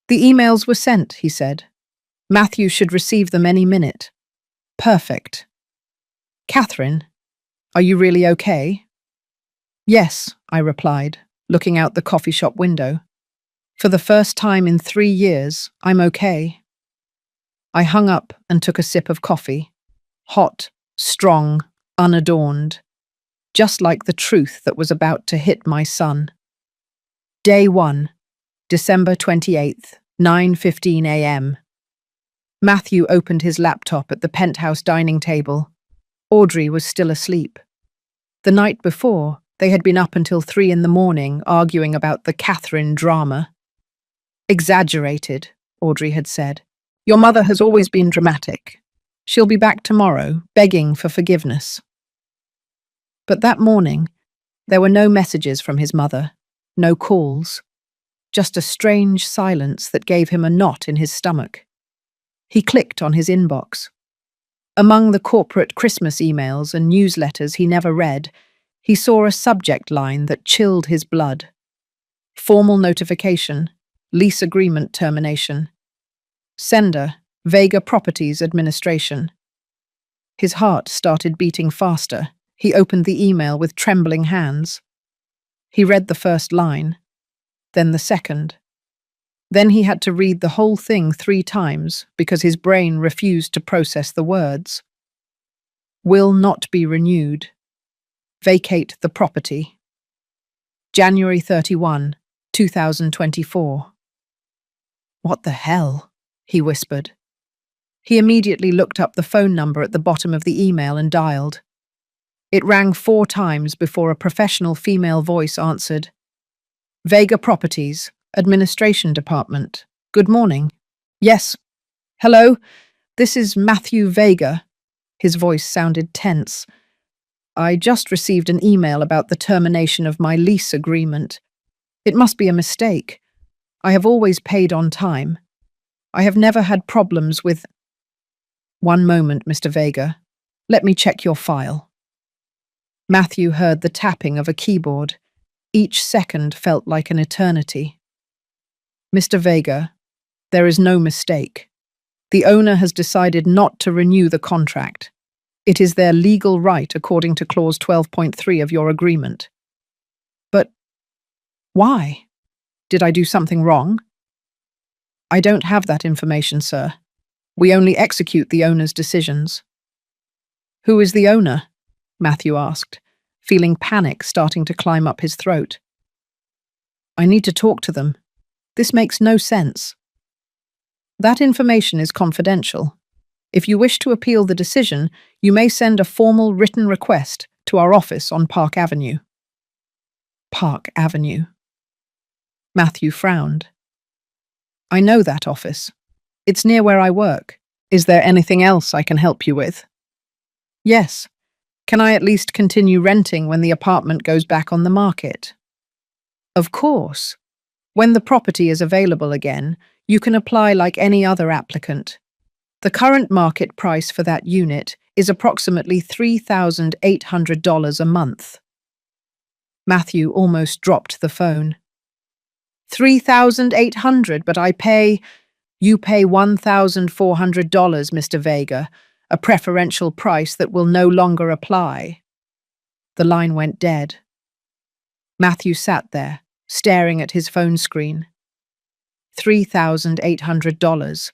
The emails were sent, he said. Matthew should receive them any minute. Perfect. Catherine, are you really okay? Yes, I replied, looking out the coffee shop window. For the first time in 3 years, I'm okay. I hung up and took a sip of coffee. Hot, strong, unadorned. Just like the truth that was about to hit my son. Day 1, December 28th, 9:15 a.m. Matthew opened his laptop at the penthouse dining table. Audrey was still asleep. The night before, they had been up until 3 in the morning arguing about the Catherine drama. Exaggerated, Audrey had said. Your mother has always been dramatic. She'll be back tomorrow, begging for forgiveness. But that morning, there were no messages from his mother, no calls, just a strange silence that gave him a knot in his stomach. He clicked on his inbox. Among the corporate Christmas emails and newsletters he never read, he saw a subject line that chilled his blood. Formal notification, lease agreement termination. Sender, Vega Properties Administration. His heart started beating faster. He opened the email with trembling hands. He read the first line, then the second. Then he had to read the whole thing 3 times because his brain refused to process the words. Will not be renewed. Vacate the property. January 31, 2024. What the hell? He whispered. He immediately looked up the phone number at the bottom of the email and dialed. It rang 4 times before a professional female voice answered. Vega Properties, Administration Department. Good morning. Yes. Hello, this is Matthew Vega. His voice sounded tense. I just received an email about the termination of my lease agreement. It must be a mistake. I have always paid on time. I have never had problems with... One moment, Mr. Vega. Let me check your file. Matthew heard the tapping of a keyboard. Each second felt like an eternity. Mr. Vega, there is no mistake. The owner has decided not to renew the contract. It is their legal right according to Clause 12.3 of your agreement. But why? Did I do something wrong? I don't have that information, sir. We only execute the owner's decisions. Who is the owner? Matthew asked, feeling panic starting to climb up his throat. I need to talk to them. This makes no sense. That information is confidential. If you wish to appeal the decision, you may send a formal written request to our office on Park Avenue. Park Avenue. Matthew frowned. I know that office. It's near where I work. Is there anything else I can help you with? Yes. Can I at least continue renting when the apartment goes back on the market? Of course. When the property is available again, you can apply like any other applicant. The current market price for that unit is approximately $3,800 a month. Matthew almost dropped the phone. $3,800, but you pay $1,400, Mr. Vega, a preferential price that will no longer apply. The line went dead. Matthew sat there, staring at his phone screen. $3,800.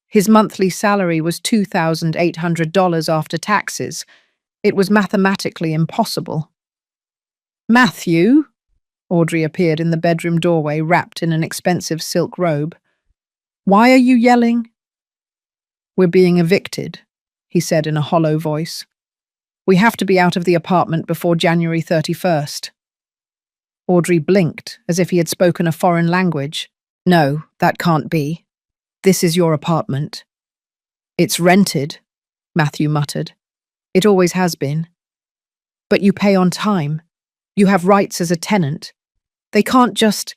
His monthly salary was $2,800 after taxes. It was mathematically impossible. Matthew? Audrey appeared in the bedroom doorway, wrapped in an expensive silk robe. Why are you yelling? We're being evicted, he said in a hollow voice. We have to be out of the apartment before January 31st. Audrey blinked, as if he had spoken a foreign language. No, that can't be. This is your apartment. It's rented, Matthew muttered. It always has been. But you pay on time. You have rights as a tenant. They can't just...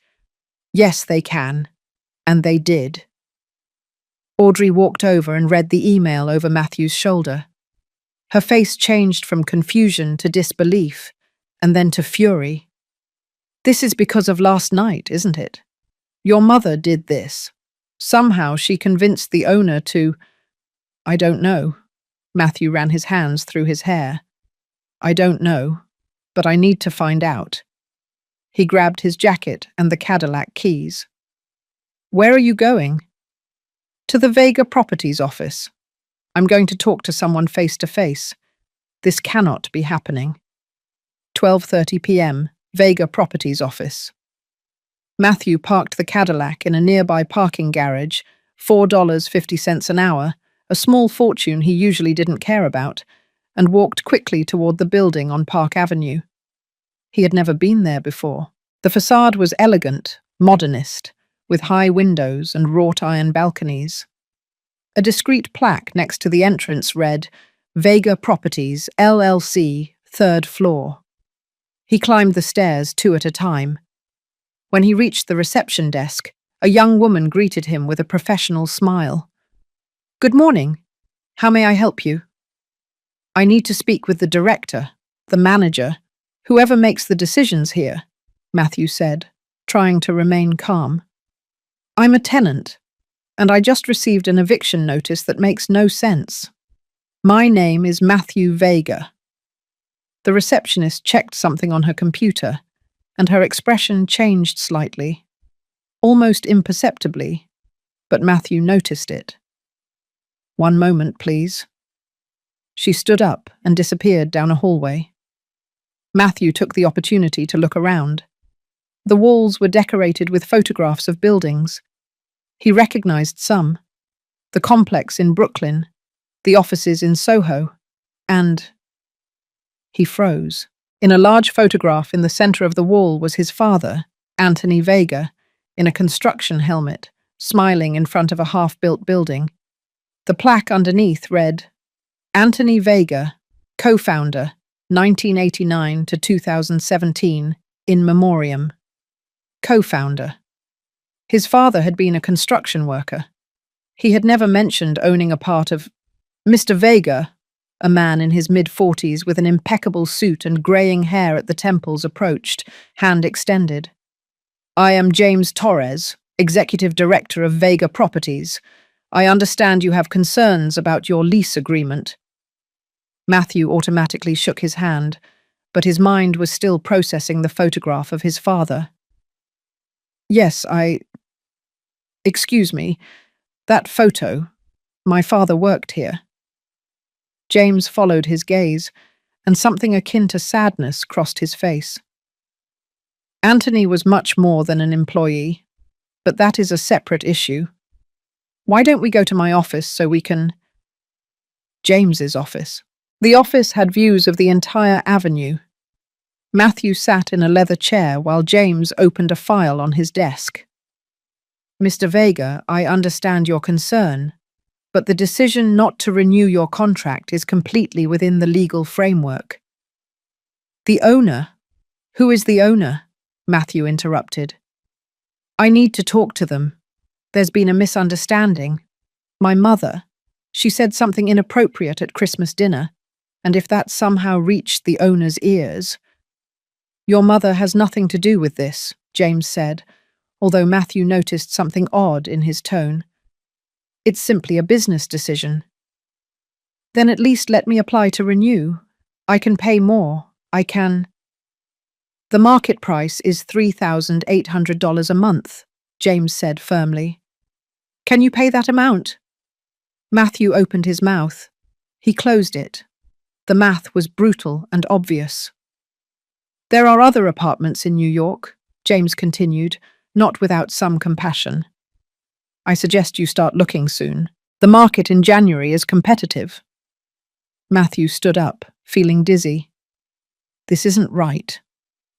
Yes, they can. And they did. Audrey walked over and read the email over Matthew's shoulder. Her face changed from confusion to disbelief, and then to fury. This is because of last night, isn't it? Your mother did this. Somehow she convinced the owner to... I don't know. Matthew ran his hands through his hair. I don't know, but I need to find out. He grabbed his jacket and the Cadillac keys. Where are you going? To the Vega Properties office. I'm going to talk to someone face to face. This cannot be happening. 12:30 p.m., Vega Properties office. Matthew parked the Cadillac in a nearby parking garage, $4.50 an hour, a small fortune he usually didn't care about, and walked quickly toward the building on Park Avenue. He had never been there before. The facade was elegant, modernist, with high windows and wrought-iron balconies. A discreet plaque next to the entrance read, Vega Properties, LLC, 3rd floor. He climbed the stairs 2 at a time. When he reached the reception desk, a young woman greeted him with a professional smile. Good morning. How may I help you? I need to speak with the director, the manager, whoever makes the decisions here, Matthew said, trying to remain calm. I'm a tenant, and I just received an eviction notice that makes no sense. My name is Matthew Vega. The receptionist checked something on her computer, and her expression changed slightly, almost imperceptibly, but Matthew noticed it. One moment, please. She stood up and disappeared down a hallway. Matthew took the opportunity to look around. The walls were decorated with photographs of buildings. He recognized some. the complex in Brooklyn, the offices in Soho, and he froze. In a large photograph in the center of the wall was his father, Anthony Vega, in a construction helmet, smiling in front of a half-built building. The plaque underneath read, Anthony Vega, co-founder, 1989 to 2017, in memoriam. Co-founder. His father had been a construction worker. He had never mentioned owning a part of Mr. Vega, a man in his mid-40s with an impeccable suit and greying hair at the temples, approached, hand extended. I am James Torres, Executive Director of Vega Properties. I understand you have concerns about your lease agreement. Matthew automatically shook his hand, but his mind was still processing the photograph of his father. Yes, Excuse me, that photo. My father worked here. James followed his gaze, and something akin to sadness crossed his face. Anthony was much more than an employee, but that is a separate issue. Why don't we go to my office so we can… James's office. The office had views of the entire avenue. Matthew sat in a leather chair while James opened a file on his desk. Mr. Vega, I understand your concern, but the decision not to renew your contract is completely within the legal framework. The owner? Who is the owner? Matthew interrupted. I need to talk to them. There's been a misunderstanding. My mother, she said something inappropriate at Christmas dinner, and if that somehow reached the owner's ears… Your mother has nothing to do with this, James said, although Matthew noticed something odd in his tone. It's simply a business decision. Then at least let me apply to renew. I can pay more. I can… The market price is $3,800 a month, James said firmly. Can you pay that amount? Matthew opened his mouth. He closed it. The math was brutal and obvious. There are other apartments in New York, James continued, not without some compassion. I suggest you start looking soon. The market in January is competitive. Matthew stood up, feeling dizzy. This isn't right.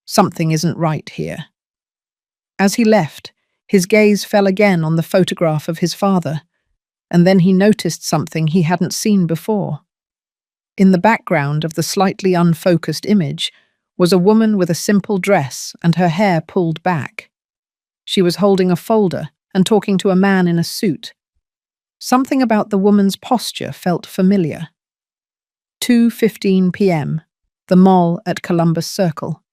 Something isn't right here. As he left, his gaze fell again on the photograph of his father, and then he noticed something he hadn't seen before. In the background of the slightly unfocused image was a woman with a simple dress and her hair pulled back. She was holding a folder and talking to a man in a suit. Something about the woman's posture felt familiar. 2:15 p.m., the mall at Columbus Circle.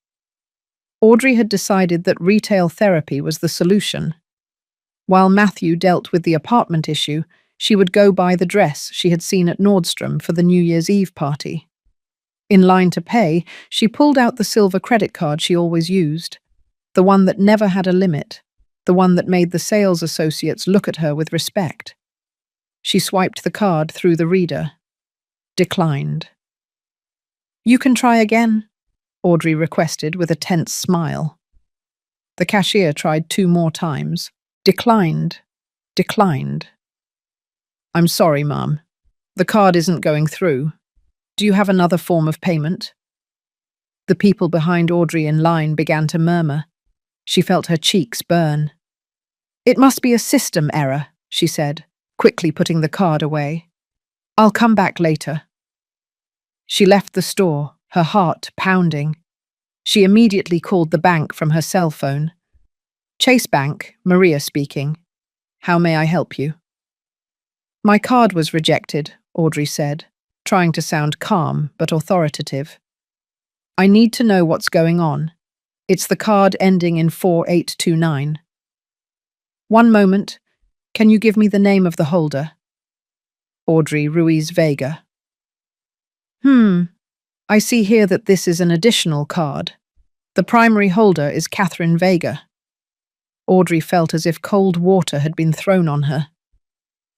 Audrey had decided that retail therapy was the solution. While Matthew dealt with the apartment issue, she would go buy the dress she had seen at Nordstrom for the New Year's Eve party. In line to pay, she pulled out the silver credit card she always used, the one that never had a limit, the one that made the sales associates look at her with respect. She swiped the card through the reader. Declined. You can try again, Audrey requested with a tense smile. The cashier tried 2 more times. Declined. Declined. I'm sorry, Ma'am. The card isn't going through. Do you have another form of payment? The people behind Audrey in line began to murmur. She felt her cheeks burn. It must be a system error, she said, quickly putting the card away. I'll come back later. She left the store, her heart pounding. She immediately called the bank from her cell phone. Chase Bank, Maria speaking. How may I help you? My card was rejected, Audrey said, trying to sound calm but authoritative. I need to know what's going on. It's the card ending in 4829. One moment. Can you give me the name of the holder? Audrey Ruiz Vega. I see here that this is an additional card. The primary holder is Catherine Vega. Audrey felt as if cold water had been thrown on her.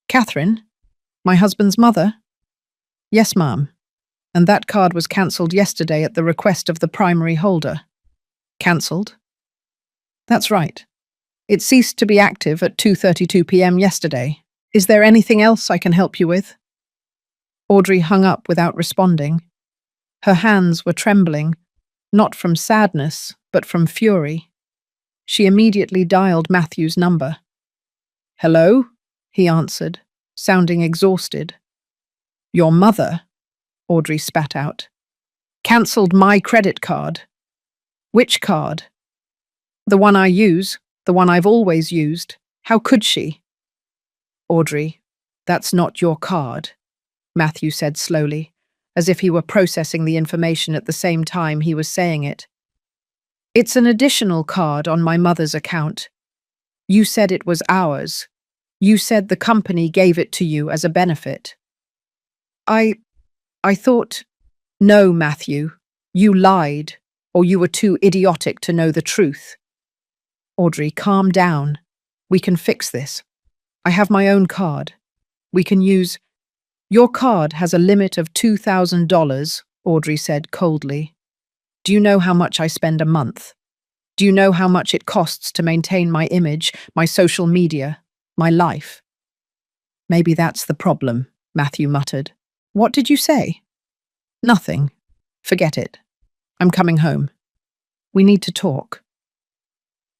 Catherine? My husband's mother? Yes, ma'am. And that card was cancelled yesterday at the request of the primary holder. Cancelled? That's right. It ceased to be active at 2:32 p.m. yesterday, Is there anything else I can help you with? Audrey hung up without responding. Her hands were trembling, not from sadness, but from fury. She immediately dialed Matthew's number. "Hello?" he answered, sounding exhausted. "Your mother," Audrey spat out, "cancelled my credit card." "Which card?" "The one I use, the one I've always used. How could she?" "Audrey, that's not your card," Matthew said slowly, as if he were processing the information at the same time he was saying it. "It's an additional card on my mother's account. You said it was ours. You said the company gave it to you as a benefit." I thought, "No, Matthew, you lied, or you were too idiotic to know the truth." "Audrey, calm down. We can fix this. I have my own card. We can use—" "Your card has a limit of $2,000, Audrey said coldly. "Do you know how much I spend a month? Do you know how much it costs to maintain my image, my social media, my life?" "Maybe that's the problem," Matthew muttered. "What did you say?" "Nothing. Forget it. I'm coming home. We need to talk."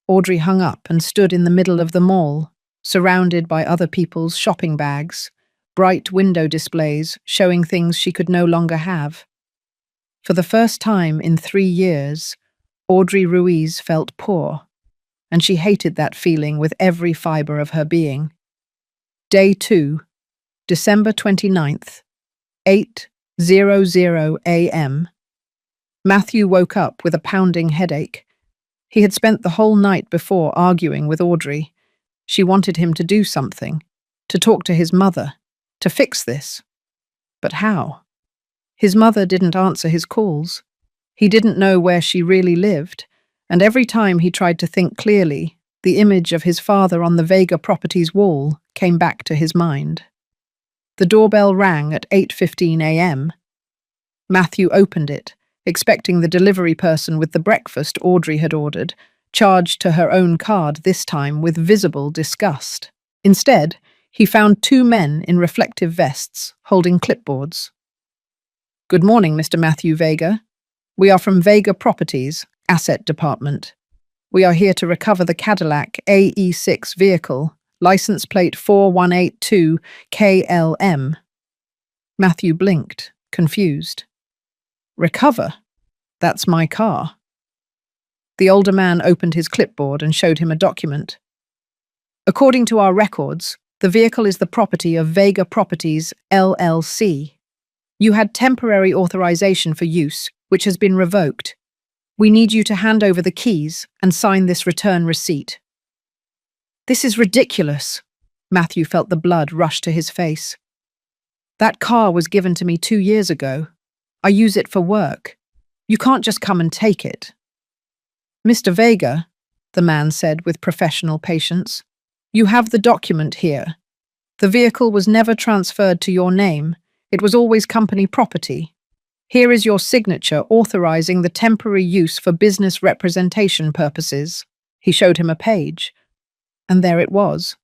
Audrey hung up and stood in the middle of the mall, surrounded by other people's shopping bags, bright window displays showing things she could no longer have. For the first time in 3 years, Audrey Ruiz felt poor, and she hated that feeling with every fibre of her being. Day 2, December 29th, 8:00 a.m. Matthew woke up with a pounding headache. He had spent the whole night before arguing with Audrey. She wanted him to do something, to talk to his mother, to fix this. But how? His mother didn't answer his calls. He didn't know where she really lived, and every time he tried to think clearly, the image of his father on the Vega Properties wall came back to his mind. The doorbell rang at 8:15 a.m. Matthew opened it, expecting the delivery person with the breakfast Audrey had ordered, charged to her own card this time with visible disgust. Instead, he found 2 men in reflective vests, holding clipboards. "Good morning, Mr. Matthew Vega. We are from Vega Properties, Asset Department. We are here to recover the Cadillac AE6 vehicle, license plate 4182 KLM. Matthew blinked, confused. "Recover? That's my car." The older man opened his clipboard and showed him a document. "According to our records, the vehicle is the property of Vega Properties, LLC. You had temporary authorization for use, which has been revoked. We need you to hand over the keys and sign this return receipt." "This is ridiculous." Matthew felt the blood rush to his face. "That car was given to me 2 years ago. I use it for work. You can't just come and take it." "Mr. Vega," the man said with professional patience, "you have the document here. The vehicle was never transferred to your name. It was always company property. Here is your signature authorizing the temporary use for business representation purposes." He showed him a page. And there it was,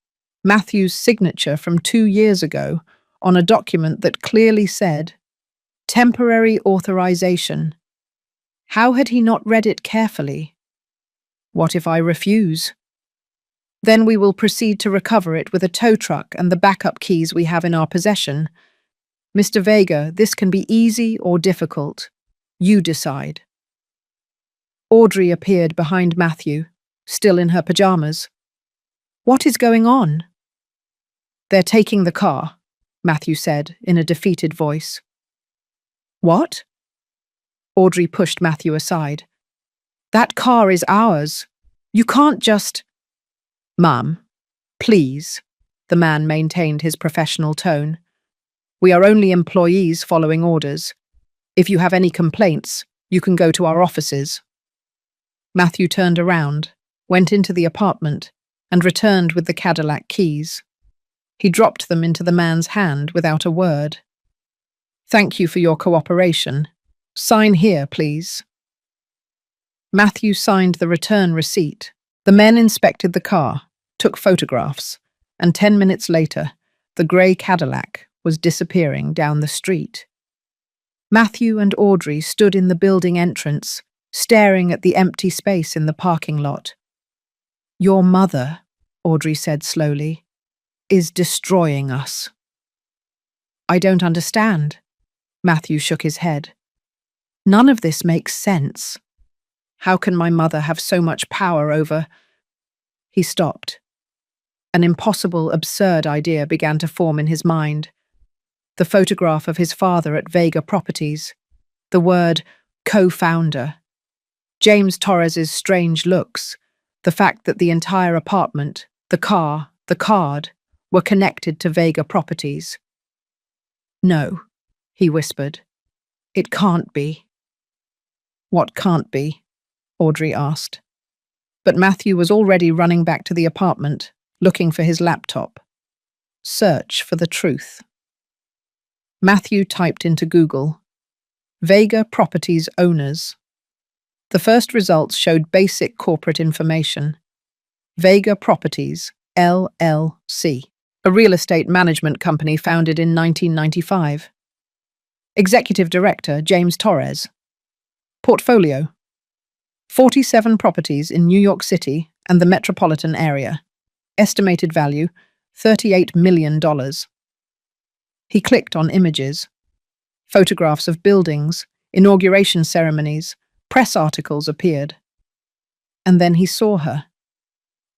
Matthew's signature from 2 years ago on a document that clearly said, "Temporary authorization." How had he not read it carefully? "What if I refuse?" "Then we will proceed to recover it with a tow truck and the backup keys we have in our possession. Mr. Vega, this can be easy or difficult. You decide." Audrey appeared behind Matthew, still in her pajamas. "What is going on?" "They're taking the car," Matthew said in a defeated voice. "What?" Audrey pushed Matthew aside. "That car is ours. You can't just—" "Mum, please," the man maintained his professional tone. "We are only employees following orders. If you have any complaints, you can go to our offices." Matthew turned around, went into the apartment, and returned with the Cadillac keys. He dropped them into the man's hand without a word. "Thank you for your cooperation. Sign here, please." Matthew signed the return receipt. The men inspected the car, took photographs, and 10 minutes later, The grey Cadillac was disappearing down the street. Matthew and Audrey stood in the building entrance, staring at the empty space in the parking lot. "Your mother," Audrey said slowly, "is destroying us." "I don't understand." Matthew shook his head. "None of this makes sense. How can my mother have so much power over—" He stopped. An impossible, absurd idea began to form in his mind. The photograph of his father at Vega Properties, the word co-founder, James Torres's strange looks, the fact that the entire apartment, the car, the card, were connected to Vega Properties. "No," he whispered. "It can't be." "What can't be?" Audrey asked. But Matthew was already running back to the apartment, looking for his laptop. Search for the truth. Matthew typed into Google, "Vega Properties owners." The first results showed basic corporate information. Vega Properties, LLC, a real estate management company founded in 1995. Executive Director James Torres. Portfolio: 47 properties in New York City and the metropolitan area. Estimated value, $38 million. He clicked on images. Photographs of buildings, inauguration ceremonies, press articles appeared. And then he saw her.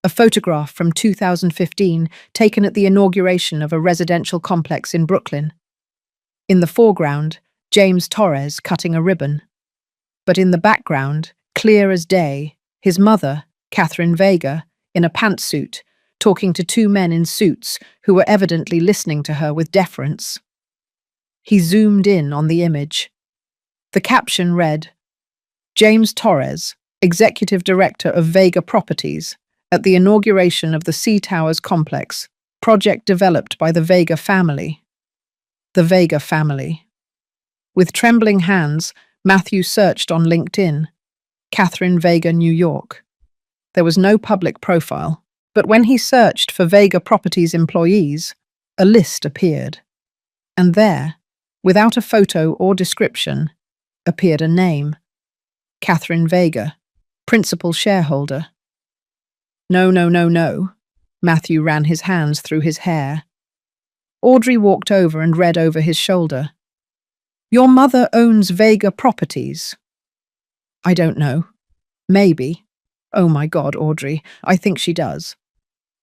A photograph from 2015 taken at the inauguration of a residential complex in Brooklyn. In the foreground, James Torres cutting a ribbon. But in the background, clear as day, his mother, Catherine Vega, in a pantsuit, talking to two men in suits who were evidently listening to her with deference. He zoomed in on the image. The caption read, "James Torres, Executive Director of Vega Properties, at the inauguration of the Sea Towers complex, project developed by the Vega family." The Vega family. With trembling hands, Matthew searched on LinkedIn. Catherine Vega, New York. There was no public profile, but when he searched for Vega Properties employees, a list appeared. And there, without a photo or description, appeared a name. Catherine Vega, principal shareholder. No, no, no, no. Matthew ran his hands through his hair. Audrey walked over and read over his shoulder. "Your mother owns Vega Properties." "I don't know. Maybe. Oh my God, Audrey, I think she does."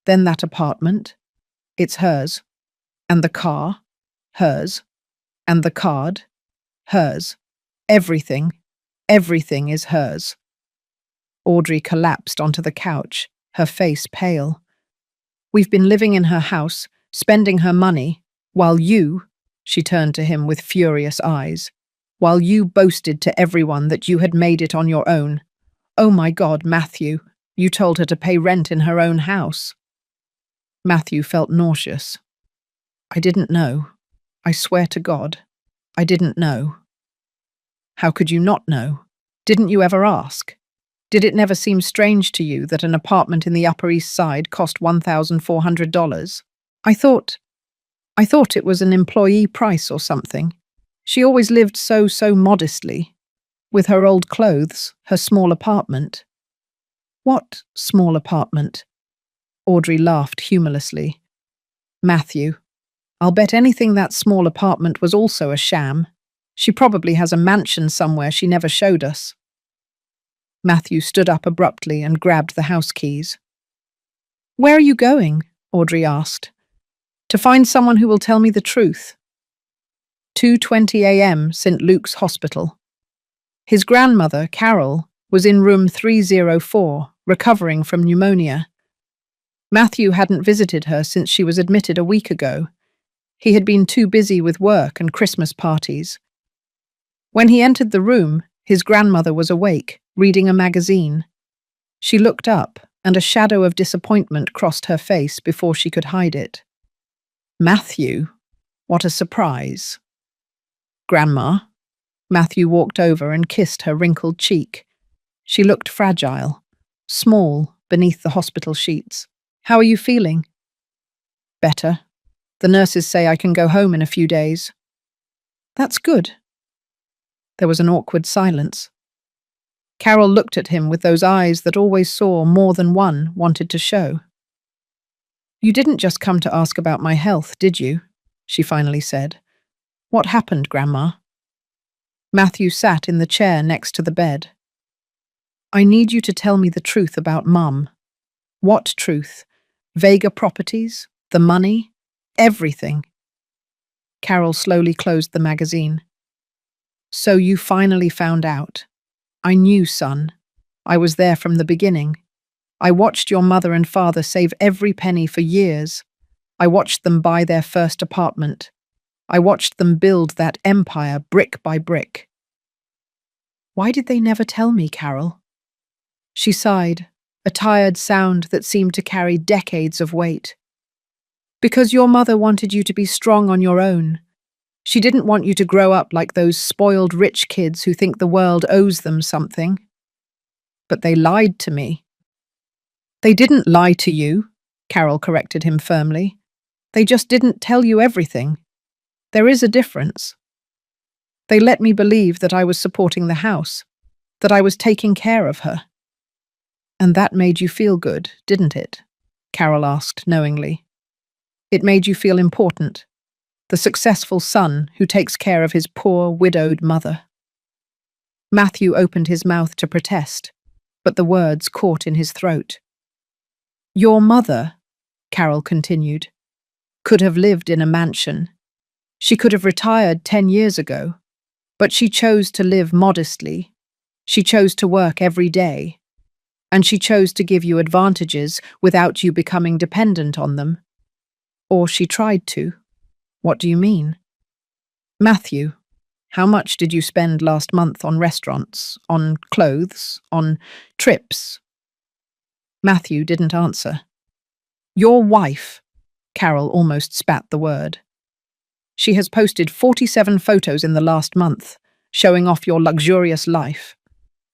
"Then that apartment? It's hers. And the car? Hers. And the card? Hers. Everything is hers." Audrey collapsed onto the couch, her face pale. "We've been living in her house, spending her money, while you," she turned to him with furious eyes, "while you boasted to everyone that you had made it on your own. Oh my God, Matthew, you told her to pay rent in her own house." Matthew felt nauseous. "I didn't know. I swear to God, I didn't know." "How could you not know? Didn't you ever ask? Did it never seem strange to you that an apartment in the Upper East Side cost $1,400? I thought it was an employee price or something. She always lived so modestly. With her old clothes, her small apartment." "What small apartment?" Audrey laughed humorlessly. "Matthew, I'll bet anything that small apartment was also a sham. She probably has a mansion somewhere she never showed us." Matthew stood up abruptly and grabbed the house keys. "Where are you going?" Audrey asked. "To find someone who will tell me the truth." 2:20 a.m. St. Luke's Hospital. His grandmother, Carol, was in room 304, recovering from pneumonia. Matthew hadn't visited her since she was admitted a week ago. He had been too busy with work and Christmas parties. When he entered the room, his grandmother was awake, reading a magazine. She looked up, and a shadow of disappointment crossed her face before she could hide it. "Matthew, what a surprise." "Grandma." Matthew walked over and kissed her wrinkled cheek. She looked fragile, small beneath the hospital sheets. "How are you feeling?" "Better." The nurses say I can go home in a few days. That's good. There was an awkward silence. Carol looked at him with those eyes that always saw more than one wanted to show. You didn't just come to ask about my health, did you? She finally said. What happened, Grandma? Matthew sat in the chair next to the bed. I need you to tell me the truth about Mum. What truth? Vega Properties? The money? Everything. Carol slowly closed the magazine. So you finally found out. I knew, son. I was there from the beginning. I watched your mother and father save every penny for years. I watched them buy their first apartment. I watched them build that empire brick by brick. Why did they never tell me, Carol? She sighed, a tired sound that seemed to carry decades of weight. Because your mother wanted you to be strong on your own. She didn't want you to grow up like those spoiled rich kids who think the world owes them something. But they lied to me. They didn't lie to you, Carol corrected him firmly. They just didn't tell you everything. There is a difference. They let me believe that I was supporting the house, that I was taking care of her. And that made you feel good, didn't it? Carol asked knowingly. It made you feel important, the successful son who takes care of his poor, widowed mother. Matthew opened his mouth to protest, but the words caught in his throat. Your mother, Carol continued, could have lived in a mansion. She could have retired 10 years ago, but she chose to live modestly. She chose to work every day, and she chose to give you advantages without you becoming dependent on them. Or she tried to. What do you mean? Matthew, how much did you spend last month on restaurants, on clothes, on trips? Matthew didn't answer. Your wife, Carol almost spat the word. She has posted 47 photos in the last month, showing off your luxurious life.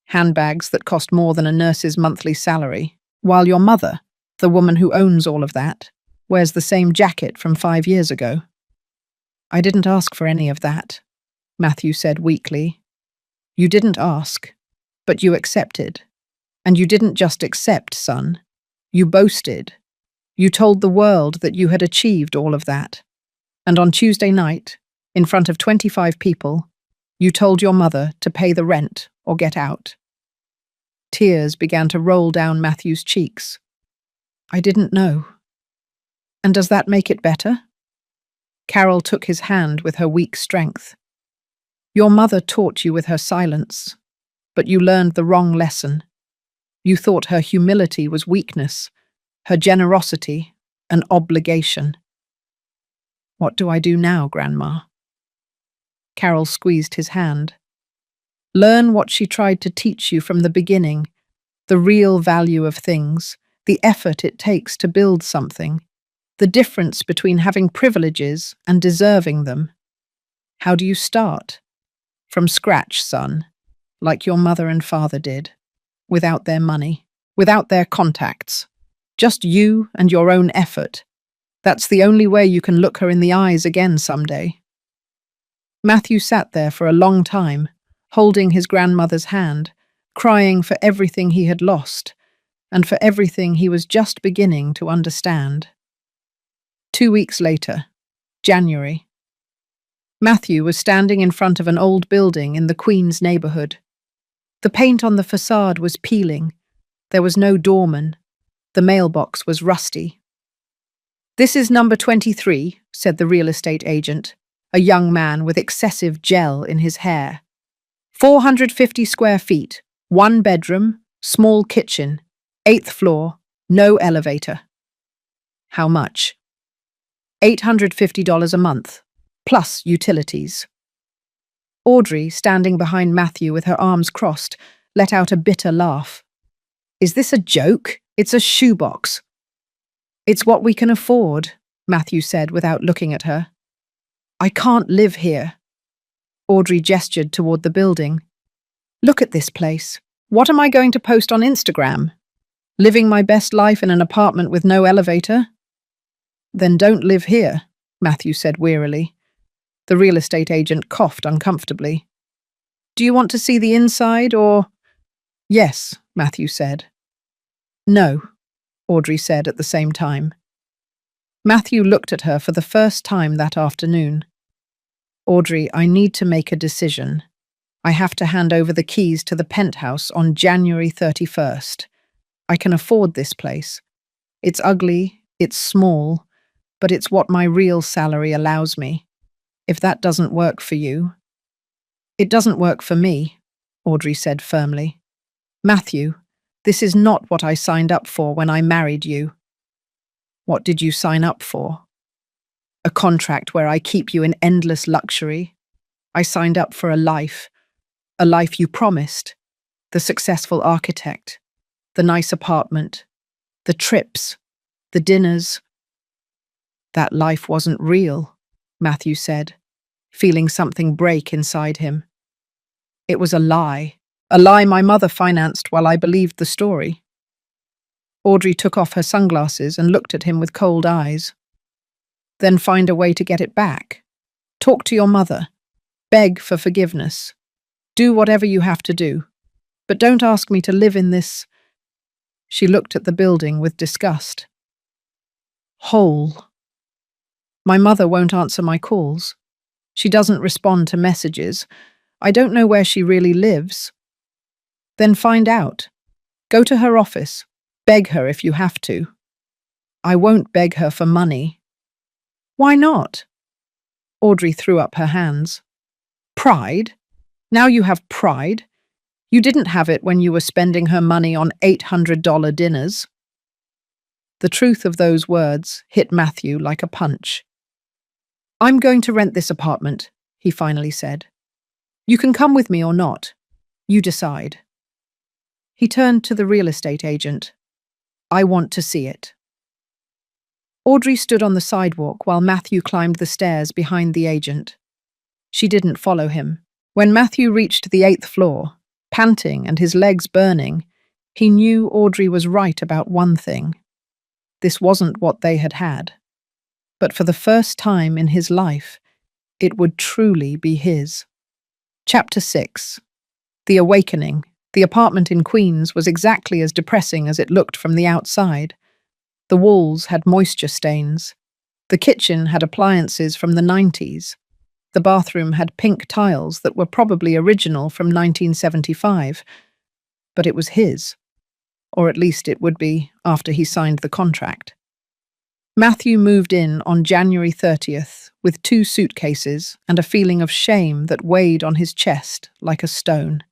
Handbags that cost more than a nurse's monthly salary, while your mother, the woman who owns all of that, wears the same jacket from 5 years ago. I didn't ask for any of that, Matthew said weakly. You didn't ask, but you accepted. And you didn't just accept, son. You boasted. You told the world that you had achieved all of that. And on Tuesday night, in front of 25 people, you told your mother to pay the rent or get out. Tears began to roll down Matthew's cheeks. I didn't know. And does that make it better? Carol took his hand with her weak strength. Your mother taught you with her silence, but you learned the wrong lesson. You thought her humility was weakness, her generosity an obligation. What do I do now, Grandma? Carol squeezed his hand. Learn what she tried to teach you from the beginning, the real value of things, the effort it takes to build something, the difference between having privileges and deserving them. How do you start? From scratch, son, like your mother and father did, without their money, without their contacts, just you and your own effort. That's the only way you can look her in the eyes again someday. Matthew sat there for a long time, holding his grandmother's hand, crying for everything he had lost, and for everything he was just beginning to understand. 2 weeks later, January. Matthew was standing in front of an old building in the Queens neighborhood. The paint on the facade was peeling. There was no doorman. The mailbox was rusty. This is number 23, said the real estate agent, a young man with excessive gel in his hair. 450 square feet, 1 bedroom, small kitchen, 8th floor, no elevator. How much? $850 a month, plus utilities. Audrey, standing behind Matthew with her arms crossed, let out a bitter laugh. Is this a joke? It's a shoebox. It's what we can afford, Matthew said without looking at her. I can't live here. Audrey gestured toward the building. Look at this place. What am I going to post on Instagram? Living my best life in an apartment with no elevator? Then don't live here, Matthew said wearily. The real estate agent coughed uncomfortably. Do you want to see the inside, or… Yes, Matthew said. No, Audrey said at the same time. Matthew looked at her for the first time that afternoon. Audrey, I need to make a decision. I have to hand over the keys to the penthouse on January 31st. I can afford this place. It's ugly, it's small, but it's what my real salary allows me. If that doesn't work for you… It doesn't work for me, Audrey said firmly. Matthew, this is not what I signed up for when I married you. What did you sign up for? A contract where I keep you in endless luxury. I signed up for a life you promised, the successful architect, the nice apartment, the trips, the dinners. That life wasn't real, Matthew said, feeling something break inside him. It was a lie my mother financed while I believed the story. Audrey took off her sunglasses and looked at him with cold eyes. Then find a way to get it back. Talk to your mother. Beg for forgiveness. Do whatever you have to do. But don't ask me to live in this… She looked at the building with disgust. Hole. My mother won't answer my calls. She doesn't respond to messages. I don't know where she really lives. Then find out. Go to her office. Beg her if you have to. I won't beg her for money. Why not? Audrey threw up her hands. Pride? Now you have pride? You didn't have it when you were spending her money on $800 dinners. The truth of those words hit Matthew like a punch. I'm going to rent this apartment, he finally said. You can come with me or not. You decide. He turned to the real estate agent. I want to see it. Audrey stood on the sidewalk while Matthew climbed the stairs behind the agent. She didn't follow him. When Matthew reached the 8th floor, panting and his legs burning, he knew Audrey was right about one thing. This wasn't what they had had. But for the first time in his life, it would truly be his. Chapter 6. The Awakening. The apartment in Queens was exactly as depressing as it looked from the outside. The walls had moisture stains. The kitchen had appliances from the 90s. The bathroom had pink tiles that were probably original from 1975. But it was his. Or at least it would be after he signed the contract. Matthew moved in on January 30th with 2 suitcases and a feeling of shame that weighed on his chest like a stone.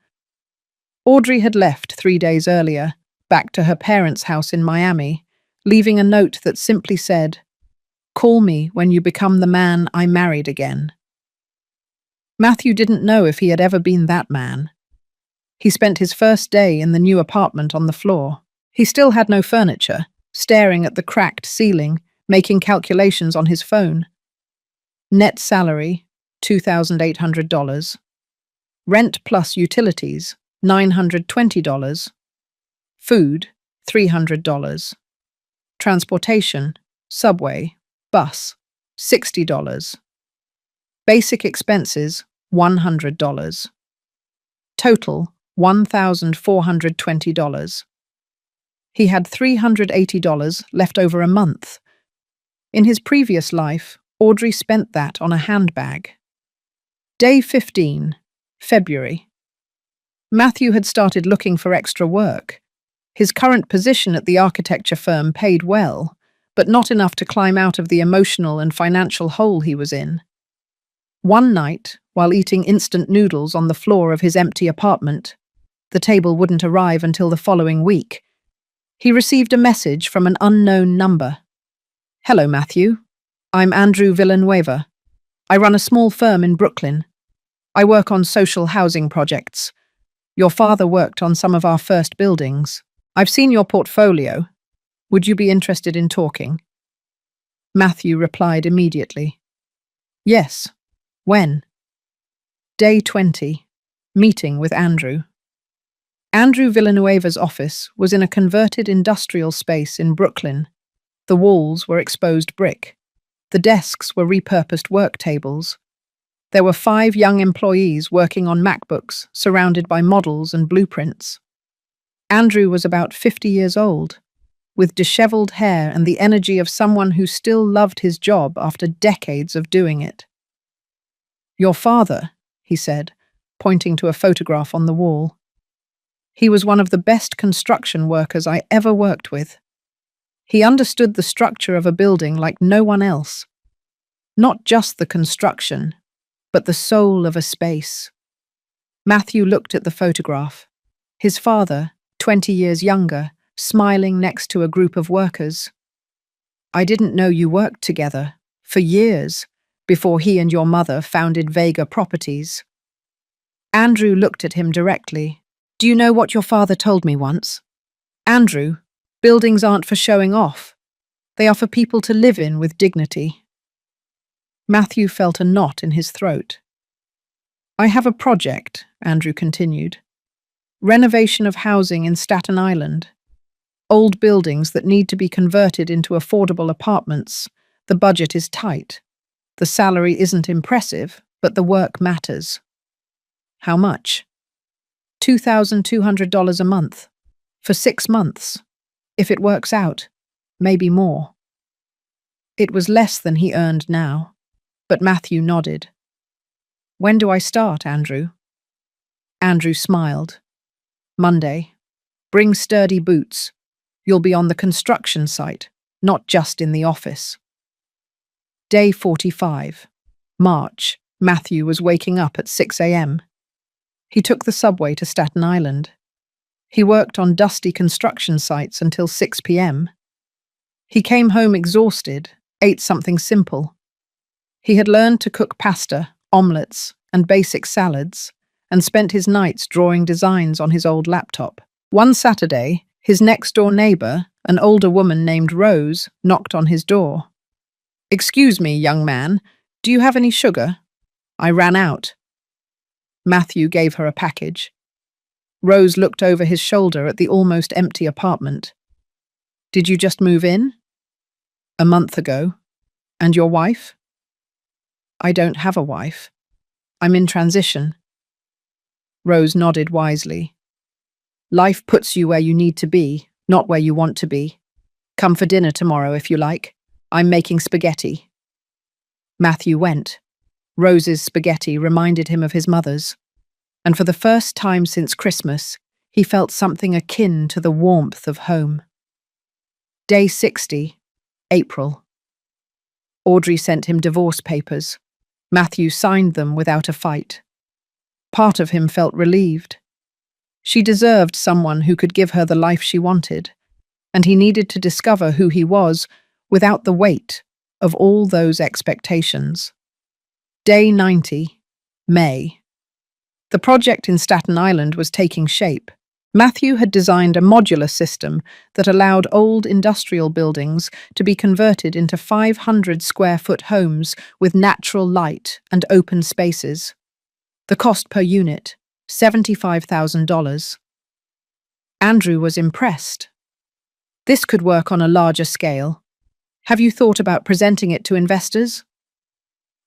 Audrey had left 3 days earlier, back to her parents' house in Miami, leaving a note that simply said, "Call me when you become the man I married again." Matthew didn't know if he had ever been that man. He spent his first day in the new apartment on the floor. He still had no furniture, staring at the cracked ceiling, making calculations on his phone. Net salary, $2,800. Rent plus utilities, $920. Food, $300. Transportation, subway, bus, $60. Basic expenses, $100. Total, $1,420. He had $380 left over a month. In his previous life, Audrey spent that on a handbag. Day 15, February. Matthew had started looking for extra work. His current position at the architecture firm paid well, but not enough to climb out of the emotional and financial hole he was in. One night, while eating instant noodles on the floor of his empty apartment, the table wouldn't arrive until the following week, he received a message from an unknown number. Hello, Matthew. I'm Andrew Villanueva. I run a small firm in Brooklyn. I work on social housing projects. Your father worked on some of our first buildings. I've seen your portfolio. Would you be interested in talking? Matthew replied immediately. Yes. When? Day 20. Meeting with Andrew. Andrew Villanueva's office was in a converted industrial space in Brooklyn. The walls were exposed brick. The desks were repurposed work tables. There were 5 young employees working on MacBooks, surrounded by models and blueprints. Andrew was about 50 years old, with disheveled hair and the energy of someone who still loved his job after decades of doing it. "Your father," he said, pointing to a photograph on the wall. "He was one of the best construction workers I ever worked with. He understood the structure of a building like no one else. Not just the construction, but the soul of a space." Matthew looked at the photograph. His father, 20 years younger, smiling next to a group of workers. "I didn't know you worked together, for years, before he and your mother founded Vega Properties." Andrew looked at him directly. "Do you know what your father told me once? Andrew, buildings aren't for showing off. They are for people to live in with dignity." Matthew felt a knot in his throat. "I have a project," Andrew continued. "Renovation of housing in Staten Island. Old buildings that need to be converted into affordable apartments. The budget is tight. The salary isn't impressive, but the work matters." "How much?" $2,200 a month. For 6 months. If it works out, maybe more. It was less than he earned now, but Matthew nodded. "When do I start, Andrew?" Andrew smiled. "Monday. Bring sturdy boots. You'll be on the construction site, not just in the office." Day 45. March. Matthew was waking up at 6 a.m. He took the subway to Staten Island. He worked on dusty construction sites until 6 p.m. He came home exhausted, ate something simple. He had learned to cook pasta, omelets, and basic salads, and spent his nights drawing designs on his old laptop. One Saturday, his next-door neighbor, an older woman named Rose, knocked on his door. "Excuse me, young man, do you have any sugar? I ran out." Matthew gave her a package. Rose looked over his shoulder at the almost empty apartment. "Did you just move in?" "A month ago. And your wife?" "I don't have a wife. I'm in transition." Rose nodded wisely. "Life puts you where you need to be, not where you want to be. Come for dinner tomorrow if you like. I'm making spaghetti." Matthew went. Rose's spaghetti reminded him of his mother's, and for the first time since Christmas, he felt something akin to the warmth of home. Day 60, April. Audrey sent him divorce papers. Matthew signed them without a fight. Part of him felt relieved. She deserved someone who could give her the life she wanted, and he needed to discover who he was without the weight of all those expectations. Day 90, May. The project in Staten Island was taking shape. Matthew had designed a modular system that allowed old industrial buildings to be converted into 500-square-foot homes with natural light and open spaces. The cost per unit, $75,000. Andrew was impressed. "This could work on a larger scale. Have you thought about presenting it to investors?"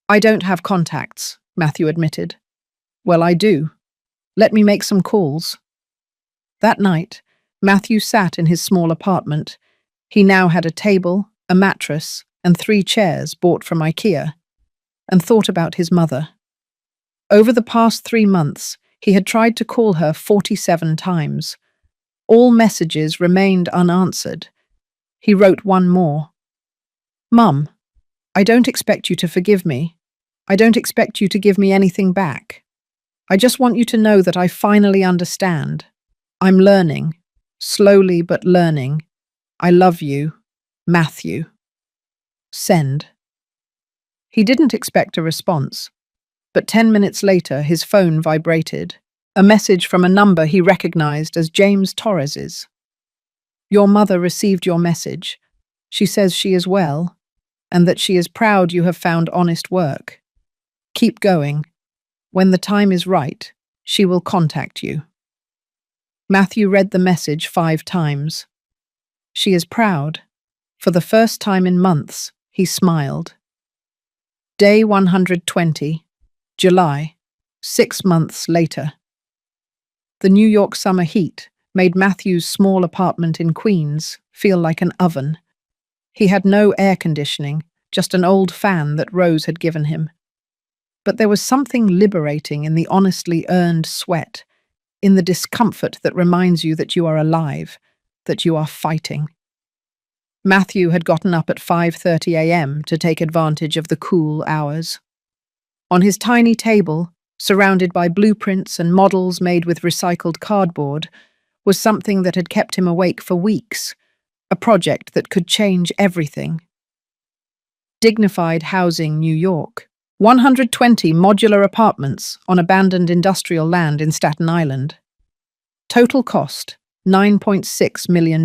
"I don't have contacts," Matthew admitted. "Well, I do. Let me make some calls." That night, Matthew sat in his small apartment. He now had a table, a mattress, and 3 chairs bought from IKEA, and thought about his mother. Over the past 3 months, he had tried to call her 47 times. All messages remained unanswered. He wrote one more. "Mum, I don't expect you to forgive me. I don't expect you to give me anything back. I just want you to know that I finally understand. I'm learning, slowly but learning. I love you, Matthew." Send. He didn't expect a response, but 10 minutes later his phone vibrated. A message from a number he recognized as James Torres's. "Your mother received your message. She says she is well, and that she is proud you have found honest work. Keep going. When the time is right, she will contact you." Matthew read the message 5 times. She is proud. For the first time in months, he smiled. Day 120, July, 6 months later. The New York summer heat made Matthew's small apartment in Queens feel like an oven. He had no air conditioning, just an old fan that Rose had given him. But there was something liberating in the honestly earned sweat, in the discomfort that reminds you that you are alive, that you are fighting. Matthew had gotten up at 5:30 a.m. to take advantage of the cool hours. On his tiny table, surrounded by blueprints and models made with recycled cardboard, was something that had kept him awake for weeks, a project that could change everything. Dignified Housing, New York. 120 modular apartments on abandoned industrial land in Staten Island. Total cost, $9.6 million.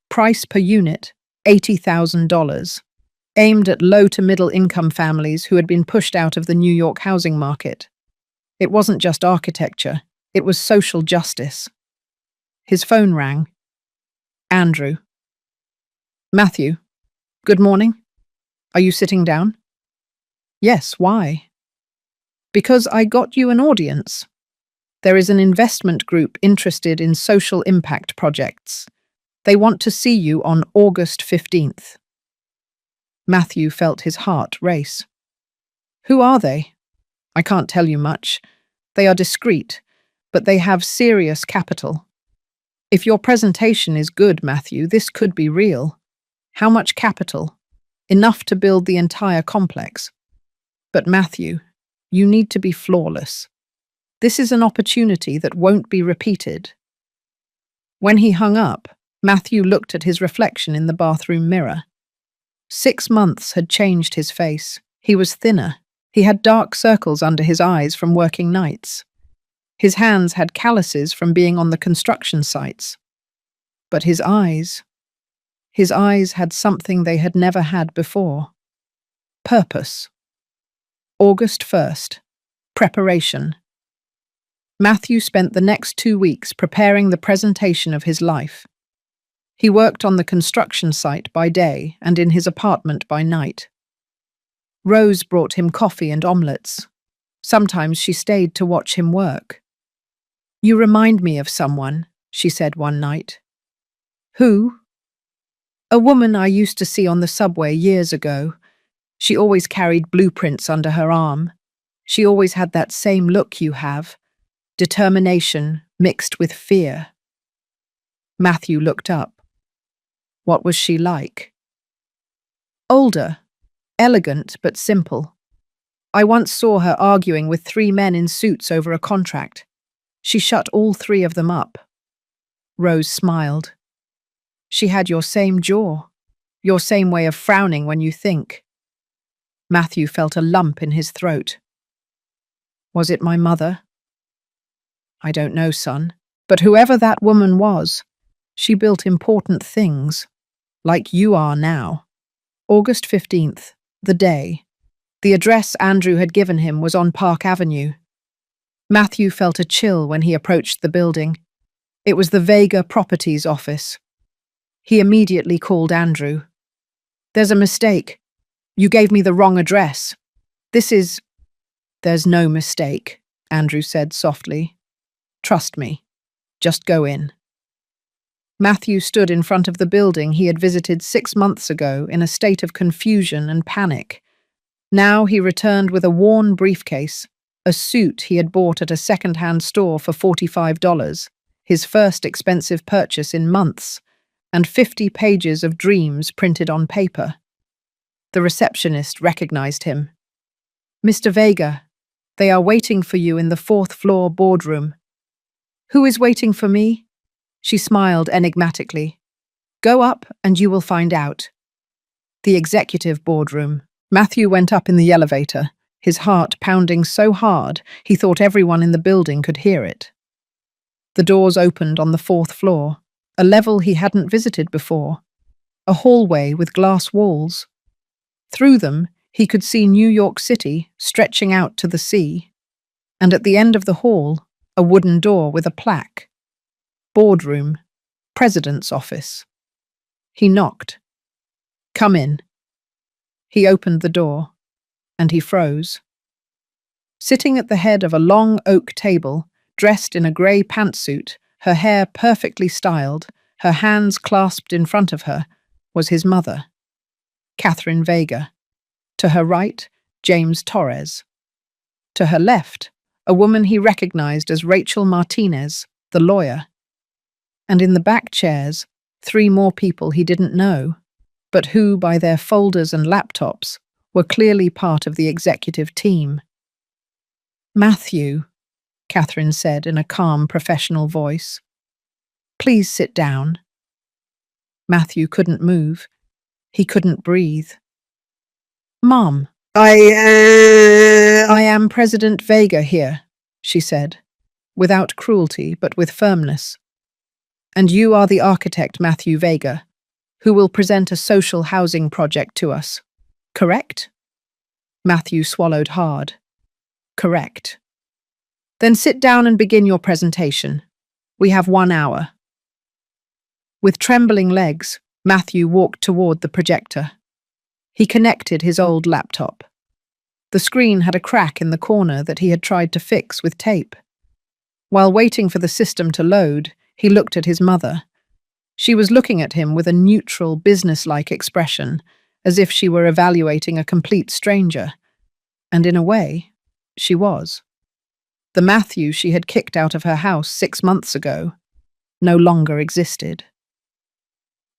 Price per unit, $80,000. Aimed at low to middle income families who had been pushed out of the New York housing market. It wasn't just architecture, it was social justice. His phone rang. Andrew. Matthew, good morning. Are you sitting down? Yes, why? Because I got you an audience. There is an investment group interested in social impact projects. They want to see you on August 15th. Matthew felt his heart race. Who are they? I can't tell you much. They are discreet, but they have serious capital. If your presentation is good, Matthew, this could be real. How much capital? Enough to build the entire complex. But Matthew, you need to be flawless. This is an opportunity that won't be repeated. When he hung up, Matthew looked at his reflection in the bathroom mirror. 6 months had changed his face. He was thinner. He had dark circles under his eyes from working nights. His hands had calluses from being on the construction sites. But his eyes had something they had never had before. Purpose. August 1st. Preparation. Matthew spent the next 2 weeks preparing the presentation of his life. He worked on the construction site by day and in his apartment by night. Rose brought him coffee and omelettes. Sometimes she stayed to watch him work. You remind me of someone, she said one night. Who? A woman I used to see on the subway years ago. She always carried blueprints under her arm. She always had that same look you have, determination mixed with fear. Matthew looked up. What was she like? Older, elegant but simple. I once saw her arguing with 3 men in suits over a contract. She shut all 3 of them up. Rose smiled. She had your same jaw, your same way of frowning when you think. Matthew felt a lump in his throat. Was it my mother? I don't know, son, but whoever that woman was, she built important things, like you are now. August 15th, the day. The address Andrew had given him was on Park Avenue. Matthew felt a chill when he approached the building. It was the Vega Properties office. He immediately called Andrew. There's a mistake. You gave me the wrong address. There's no mistake, Andrew said softly. Trust me. Just go in. Matthew stood in front of the building he had visited 6 months ago in a state of confusion and panic. Now he returned with a worn briefcase, a suit he had bought at a second-hand store for $45, his first expensive purchase in months, and 50 pages of dreams printed on paper. The receptionist recognized him. Mr. Vega, they are waiting for you in the 4th floor boardroom. Who is waiting for me? She smiled enigmatically. Go up and you will find out. The executive boardroom. Matthew went up in the elevator, his heart pounding so hard he thought everyone in the building could hear it. The doors opened on the 4th floor, a level he hadn't visited before, a hallway with glass walls. Through them, he could see New York City stretching out to the sea, and at the end of the hall, a wooden door with a plaque. Boardroom, President's office. He knocked. Come in. He opened the door. and he froze. Sitting at the head of a long oak table, dressed in a grey pantsuit, her hair perfectly styled, her hands clasped in front of her, was his mother, Catherine Vega. To her right, James Torres. To her left, a woman he recognized as Rachel Martinez, the lawyer. And in the back chairs, 3 more people he didn't know, but who, by their folders and laptops, were clearly part of the executive team. "Matthew," Catherine said in a calm, professional voice. "Please sit down." Matthew couldn't move. He couldn't breathe. "Mom, I am President Vega here," she said, without cruelty but with firmness. "And you are the architect, Matthew Vega, who will present a social housing project to us. Correct?" Matthew swallowed hard. "Correct." "Then sit down and begin your presentation. We have 1 hour." With trembling legs, Matthew walked toward the projector. He connected his old laptop. The screen had a crack in the corner that he had tried to fix with tape. While waiting for the system to load, he looked at his mother. She was looking at him with a neutral, businesslike expression, as if she were evaluating a complete stranger. And in a way, she was. The Matthew she had kicked out of her house 6 months ago no longer existed.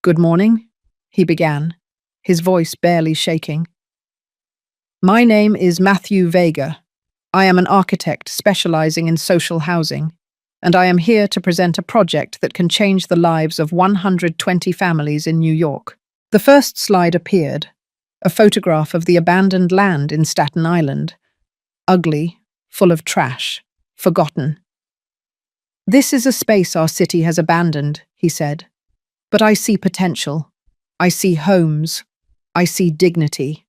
"Good morning," he began, his voice barely shaking. "My name is Matthew Vega. I am an architect specializing in social housing, and I am here to present a project that can change the lives of 120 families in New York." The first slide appeared, a photograph of the abandoned land in Staten Island, ugly, full of trash, forgotten. "This is a space our city has abandoned," he said. "But I see potential. I see homes. I see dignity."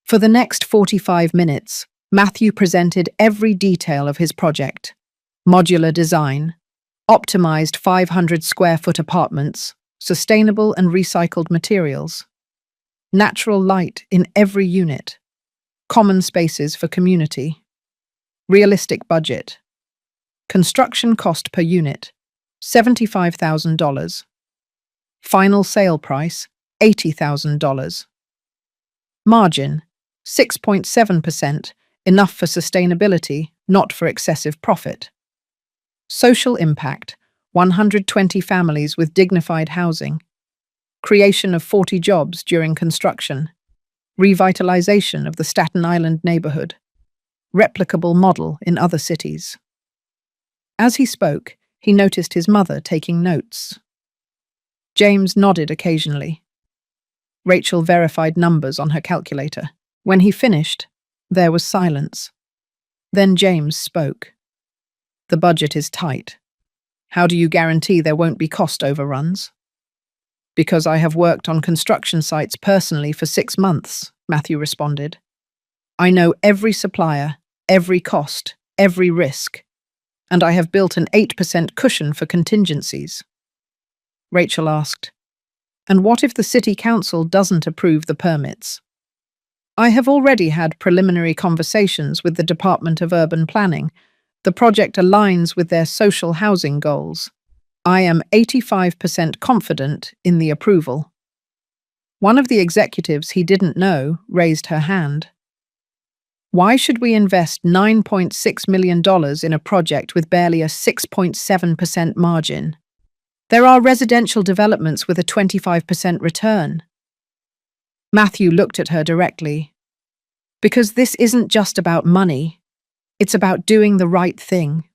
For the next 45 minutes, Matthew presented every detail of his project. Modular design, optimized 500-square-foot apartments, sustainable and recycled materials, natural light in every unit, common spaces for community, realistic budget, construction cost per unit, $75,000, final sale price, $80,000. Margin, 6.7%, enough for sustainability, not for excessive profit. Social impact, 120 families with dignified housing. Creation of 40 jobs during construction. Revitalization of the Staten Island neighborhood. Replicable model in other cities. As he spoke, he noticed his mother taking notes. James nodded occasionally. Rachel verified numbers on her calculator. When he finished, there was silence. Then James spoke. "The budget is tight. How do you guarantee there won't be cost overruns?" "Because I have worked on construction sites personally for 6 months," Matthew responded. "I know every supplier, every cost, every risk, and I have built an 8% cushion for contingencies." Rachel asked, "And what if the city council doesn't approve the permits?" "I have already had preliminary conversations with the Department of Urban Planning. The project aligns with their social housing goals. I am 85% confident in the approval." One of the executives he didn't know raised her hand. "Why should we invest $9.6 million in a project with barely a 6.7% margin? There are residential developments with a 25% return." Matthew looked at her directly. "Because this isn't just about money. It's about doing the right thing.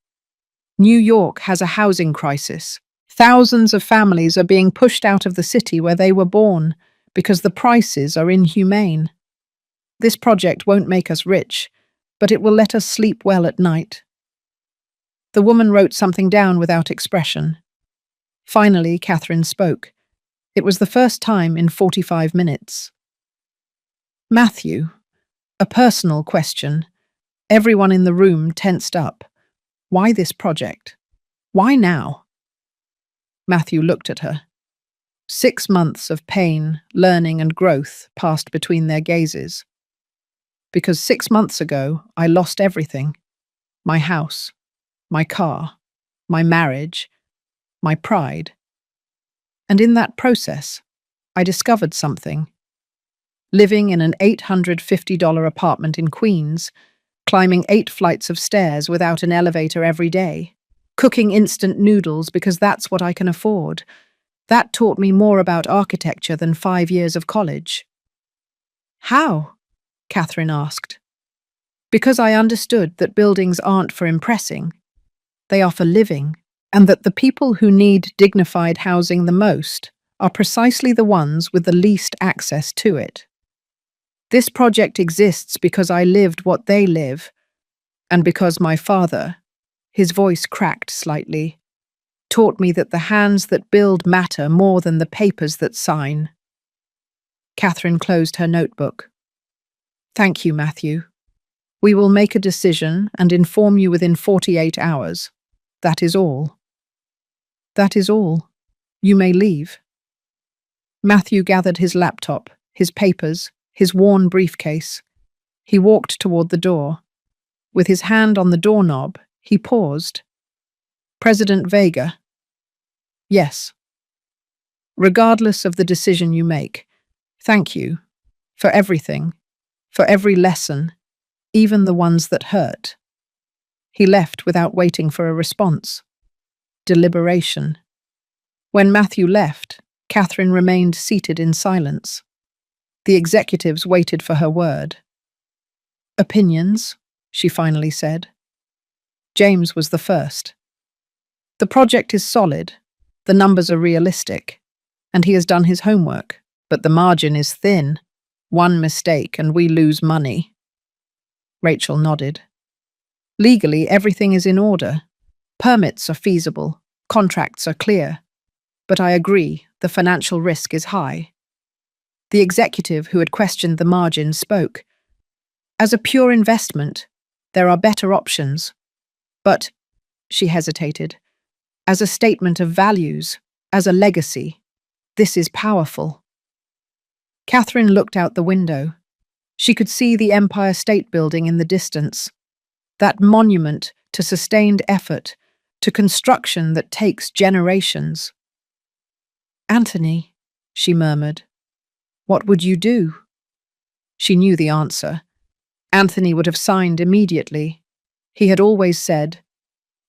New York has a housing crisis. Thousands of families are being pushed out of the city where they were born because the prices are inhumane. This project won't make us rich, but it will let us sleep well at night." The woman wrote something down without expression. Finally, Catherine spoke. It was the first time in 45 minutes. "Matthew, a personal question." Everyone in the room tensed up. "Why this project? Why now?" Matthew looked at her. 6 months of pain, learning, and growth passed between their gazes. because 6 months ago I lost everything: my house, my car, my marriage, my pride. And in that process, I discovered something. Living in an $850 apartment in Queens, climbing 8 flights of stairs without an elevator every day, cooking instant noodles because that's what I can afford. That taught me more about architecture than 5 years of college. How? Catherine asked. Because I understood that buildings aren't for impressing, they are for living, and that the people who need dignified housing the most are precisely the ones with the least access to it. This project exists because I lived what they live, and because my father, his voice cracked slightly, taught me that the hands that build matter more than the papers that sign. Catherine closed her notebook. Thank you, Matthew. We will make a decision and inform you within 48 hours. That is all. That is all. You may leave. Matthew gathered his laptop, his papers, his worn briefcase. He walked toward the door. With his hand on the doorknob, he paused. President Vega. Yes. Regardless of the decision you make, thank you for everything, for every lesson, even the ones that hurt. He left without waiting for a response. Deliberation. When Matthew left, Catherine remained seated in silence. The executives waited for her word. Opinions, she finally said. James was the first. The project is solid, the numbers are realistic, and he has done his homework, but the margin is thin. One mistake and we lose money. Rachel nodded. Legally, everything is in order. Permits are feasible, contracts are clear. But I agree, the financial risk is high. The executive who had questioned the margin spoke. As a pure investment, there are better options. But, she hesitated, as a statement of values, as a legacy, this is powerful. Catherine looked out the window. She could see the Empire State Building in the distance, that monument to sustained effort, to construction that takes generations. Anthony, she murmured, what would you do? She knew the answer. Anthony would have signed immediately. He had always said,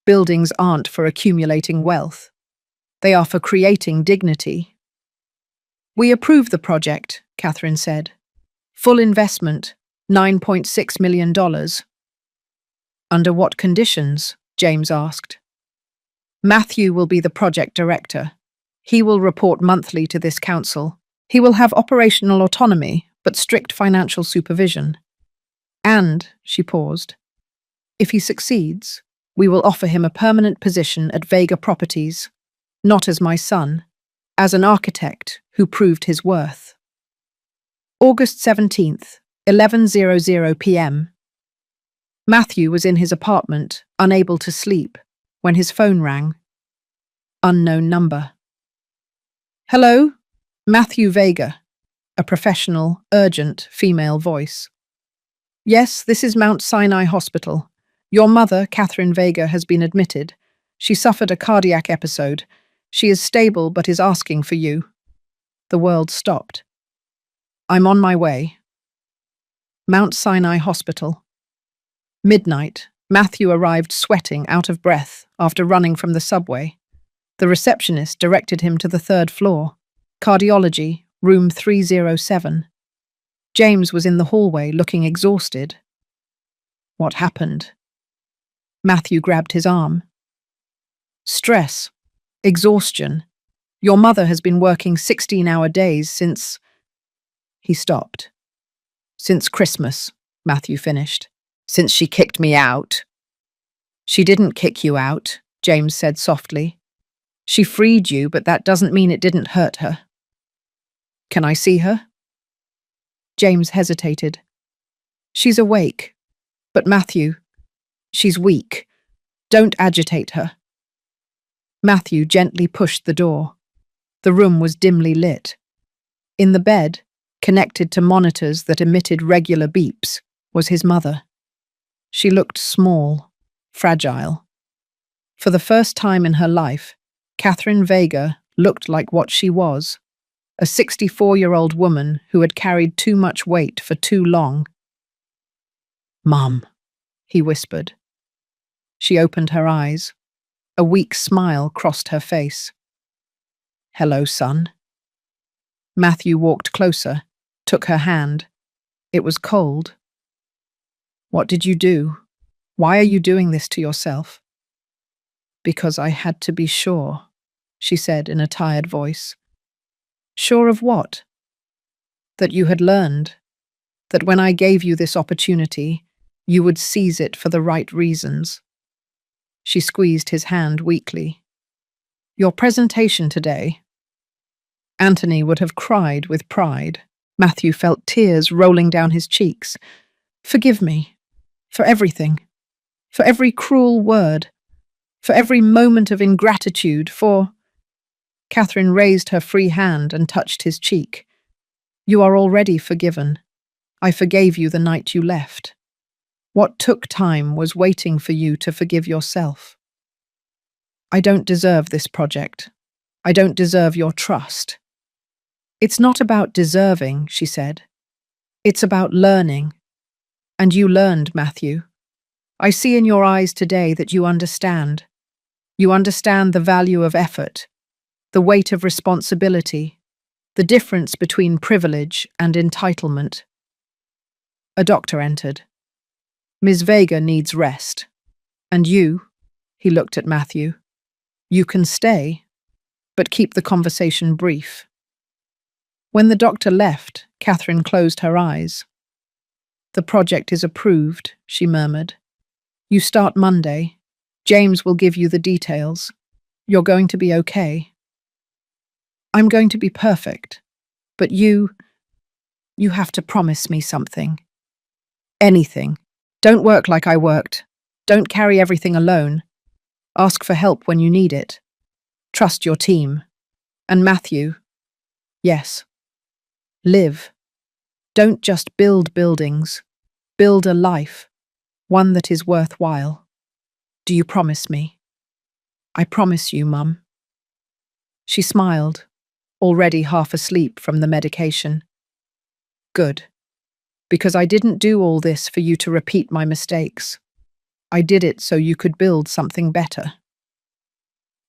buildings aren't for accumulating wealth. They are for creating dignity. We approve the project, Catherine said. Full investment, $9.6 million. Under what conditions? James asked. Matthew will be the project director. He will report monthly to this council. He will have operational autonomy, but strict financial supervision. And, she paused, if he succeeds, we will offer him a permanent position at Vega Properties, not as my son, as an architect who proved his worth. August 17th, 11:00 p.m. Matthew was in his apartment, unable to sleep, when his phone rang. Unknown number. Hello? Matthew Vega, a professional, urgent female voice. Yes, this is Mount Sinai Hospital. Your mother, Catherine Vega, has been admitted. She suffered a cardiac episode. She is stable but is asking for you. The world stopped. I'm on my way. Mount Sinai Hospital. Midnight, Matthew arrived sweating, out of breath, after running from the subway. The receptionist directed him to the 3rd floor. Cardiology, room 307. James was in the hallway, looking exhausted. What happened? Matthew grabbed his arm. Stress. Exhaustion. Your mother has been working 16-hour days since... He stopped. Since Christmas, Matthew finished. Since she kicked me out. She didn't kick you out, James said softly. She freed you, but that doesn't mean it didn't hurt her. Can I see her? James hesitated. She's awake. But Matthew, she's weak. Don't agitate her. Matthew gently pushed the door. The room was dimly lit. In the bed, connected to monitors that emitted regular beeps, was his mother. She looked small, fragile. For the first time in her life, Catherine Vega looked like what she was, a 64-year-old woman who had carried too much weight for too long. "Mum," he whispered. She opened her eyes. A weak smile crossed her face. "Hello, son." Matthew walked closer, took her hand. It was cold. "What did you do? Why are you doing this to yourself?" "Because I had to be sure," she said in a tired voice. "Sure of what?" "That you had learned. That when I gave you this opportunity, you would seize it for the right reasons." She squeezed his hand weakly. "Your presentation today." Anthony would have cried with pride. Matthew felt tears rolling down his cheeks. "Forgive me. For everything. For every cruel word. For every moment of ingratitude. For—" Catherine raised her free hand and touched his cheek. "You are already forgiven. I forgave you the night you left. What took time was waiting for you to forgive yourself. I don't deserve this project. I don't deserve your trust." "It's not about deserving," she said. "It's about learning. And you learned, Matthew. I see in your eyes today that you understand. You understand the value of effort, the weight of responsibility, the difference between privilege and entitlement." A doctor entered. "Ms. Vega needs rest. And you," he looked at Matthew, "you can stay, but keep the conversation brief." When the doctor left, Catherine closed her eyes. "The project is approved," she murmured. "You start Monday. James will give you the details. You're going to be okay." "I'm going to be perfect. But you have to promise me something." "Anything. Don't work like I worked. Don't carry everything alone. Ask for help when you need it. Trust your team. And Matthew, yes, live. Don't just build buildings. Build a life, one that is worthwhile. Do you promise me?" "I promise you, Mum." She smiled, already half asleep from the medication. "Good. Because I didn't do all this for you to repeat my mistakes. I did it so you could build something better."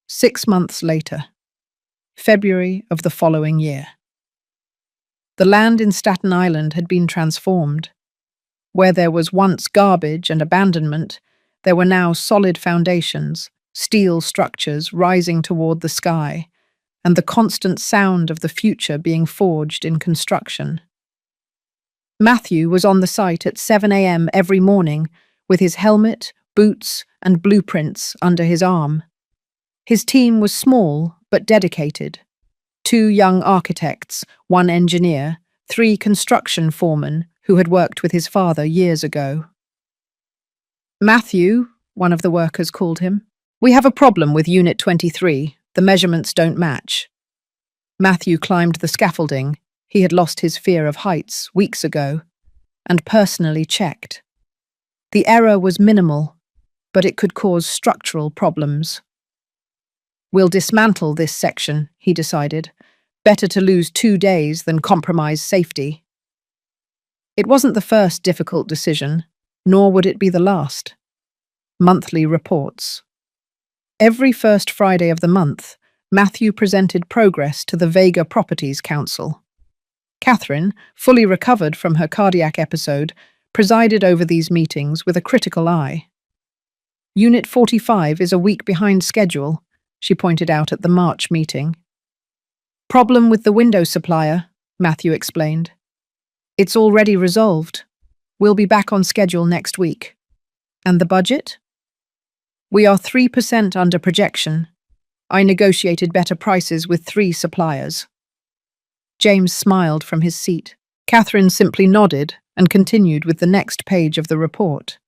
6 months later, February of the following year. The land in Staten Island had been transformed. Where there was once garbage and abandonment, there were now solid foundations, steel structures rising toward the sky, and the constant sound of the future being forged in construction. Matthew was on the site at 7 a.m. every morning with his helmet, boots, and blueprints under his arm. His team was small but dedicated. 2 young architects, 1 engineer, 3 construction foremen who had worked with his father years ago. "Matthew," one of the workers called him, "we have a problem with Unit 23. The measurements don't match." Matthew climbed the scaffolding. He had lost his fear of heights weeks ago, and personally checked. The error was minimal, but it could cause structural problems. "We'll dismantle this section," he decided. "Better to lose 2 days than compromise safety." It wasn't the first difficult decision, nor would it be the last. Monthly reports. Every first Friday of the month, Matthew presented progress to the Vega Properties Council. Catherine, fully recovered from her cardiac episode, presided over these meetings with a critical eye. "Unit 45 is a week behind schedule," she pointed out at the March meeting. "Problem with the window supplier," Matthew explained. "It's already resolved. We'll be back on schedule next week." "And the budget?" "We are 3% under projection. I negotiated better prices with 3 suppliers." James smiled from his seat. Catherine simply nodded and continued with the next page of the report.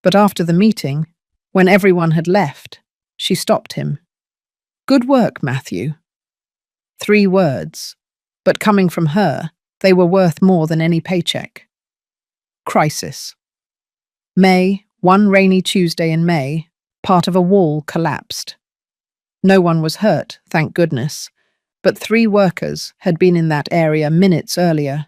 But after the meeting, when everyone had left, she stopped him. "Good work, Matthew." 3 words, but coming from her, they were worth more than any paycheck. Crisis. May, one rainy Tuesday in May, part of a wall collapsed. No one was hurt, thank goodness, but 3 workers had been in that area minutes earlier.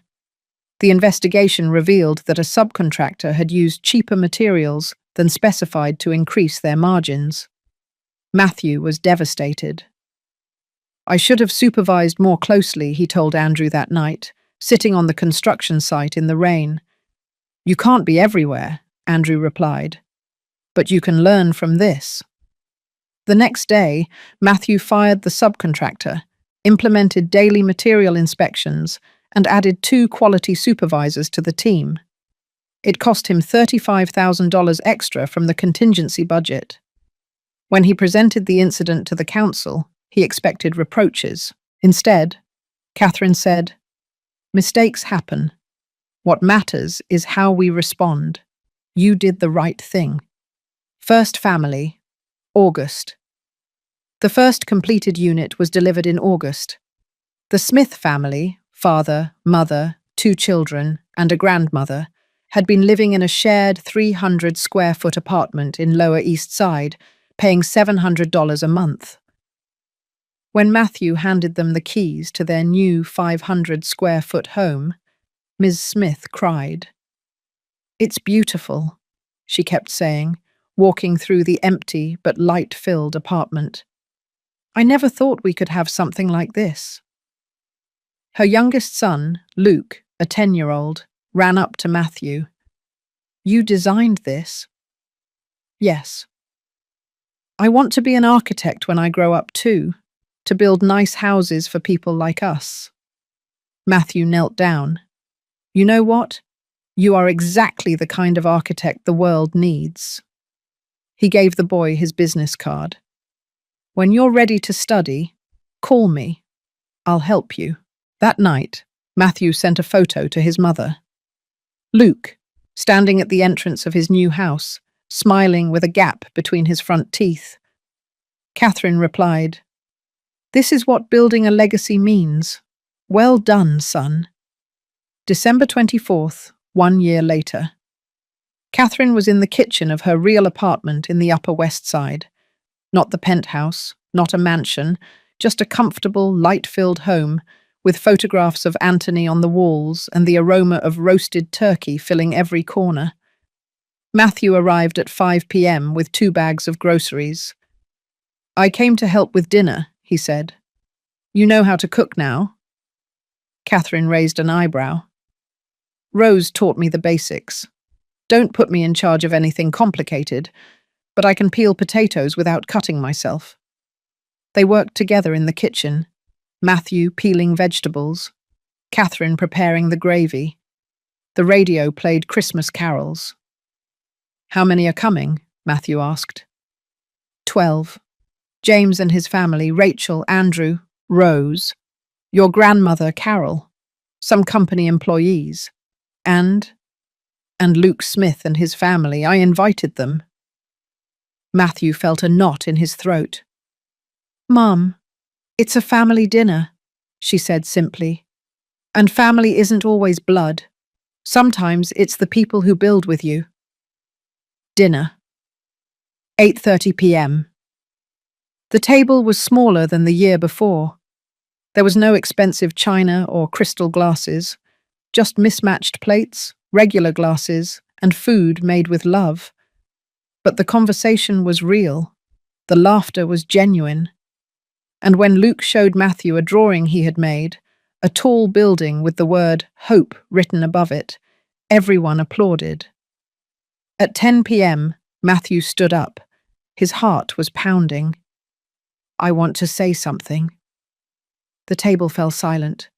The investigation revealed that a subcontractor had used cheaper materials than specified to increase their margins. Matthew was devastated. I should have supervised more closely, he told Andrew that night, sitting on the construction site in the rain. You can't be everywhere, Andrew replied, but you can learn from this. The next day, Matthew fired the subcontractor, implemented daily material inspections, and added 2 quality supervisors to the team. It cost him $35,000 extra from the contingency budget. When he presented the incident to the council, he expected reproaches. Instead, Catherine said, "Mistakes happen. What matters is how we respond. You did the right thing." First family, August. The first completed unit was delivered in August. The Smith family, father, mother, 2 children, and a grandmother, had been living in a shared 300-square-foot apartment in Lower East Side, paying $700 a month. When Matthew handed them the keys to their new 500-square-foot home, Ms. Smith cried. "It's beautiful," she kept saying, walking through the empty but light-filled apartment. "I never thought we could have something like this." Her youngest son, Luke, a 10-year-old, ran up to Matthew. "You designed this?" "Yes." "I want to be an architect when I grow up too, to build nice houses for people like us." Matthew knelt down. "You know what? You are exactly the kind of architect the world needs." He gave the boy his business card. "When you're ready to study, call me. I'll help you." That night, Matthew sent a photo to his mother. Luke, standing at the entrance of his new house, smiling with a gap between his front teeth. Catherine replied, "This is what building a legacy means. Well done, son." December 24th, 1 year later. Catherine was in the kitchen of her real apartment in the Upper West Side. Not the penthouse, not a mansion, just a comfortable, light-filled home with photographs of Anthony on the walls and the aroma of roasted turkey filling every corner. Matthew arrived at 5 p.m. with 2 bags of groceries. "I came to help with dinner," he said. "You know how to cook now?" Catherine raised an eyebrow. "Rose taught me the basics. Don't put me in charge of anything complicated, but I can peel potatoes without cutting myself." They worked together in the kitchen, Matthew peeling vegetables, Catherine preparing the gravy. The radio played Christmas carols. "How many are coming?" Matthew asked. 12. James and his family, Rachel, Andrew, Rose, your grandmother, Carol, some company employees, and Luke Smith and his family. I invited them. Matthew felt a knot in his throat. "Mum, it's a family dinner," she said simply. "And family isn't always blood. Sometimes it's the people who build with you." Dinner. 8:30 p.m. The table was smaller than the year before. There was no expensive china or crystal glasses, just mismatched plates, regular glasses, and food made with love. But the conversation was real. The laughter was genuine. And when Luke showed Matthew a drawing he had made, a tall building with the word Hope written above it, everyone applauded. At 10 p.m., Matthew stood up. His heart was pounding. "I want to say something." The table fell silent.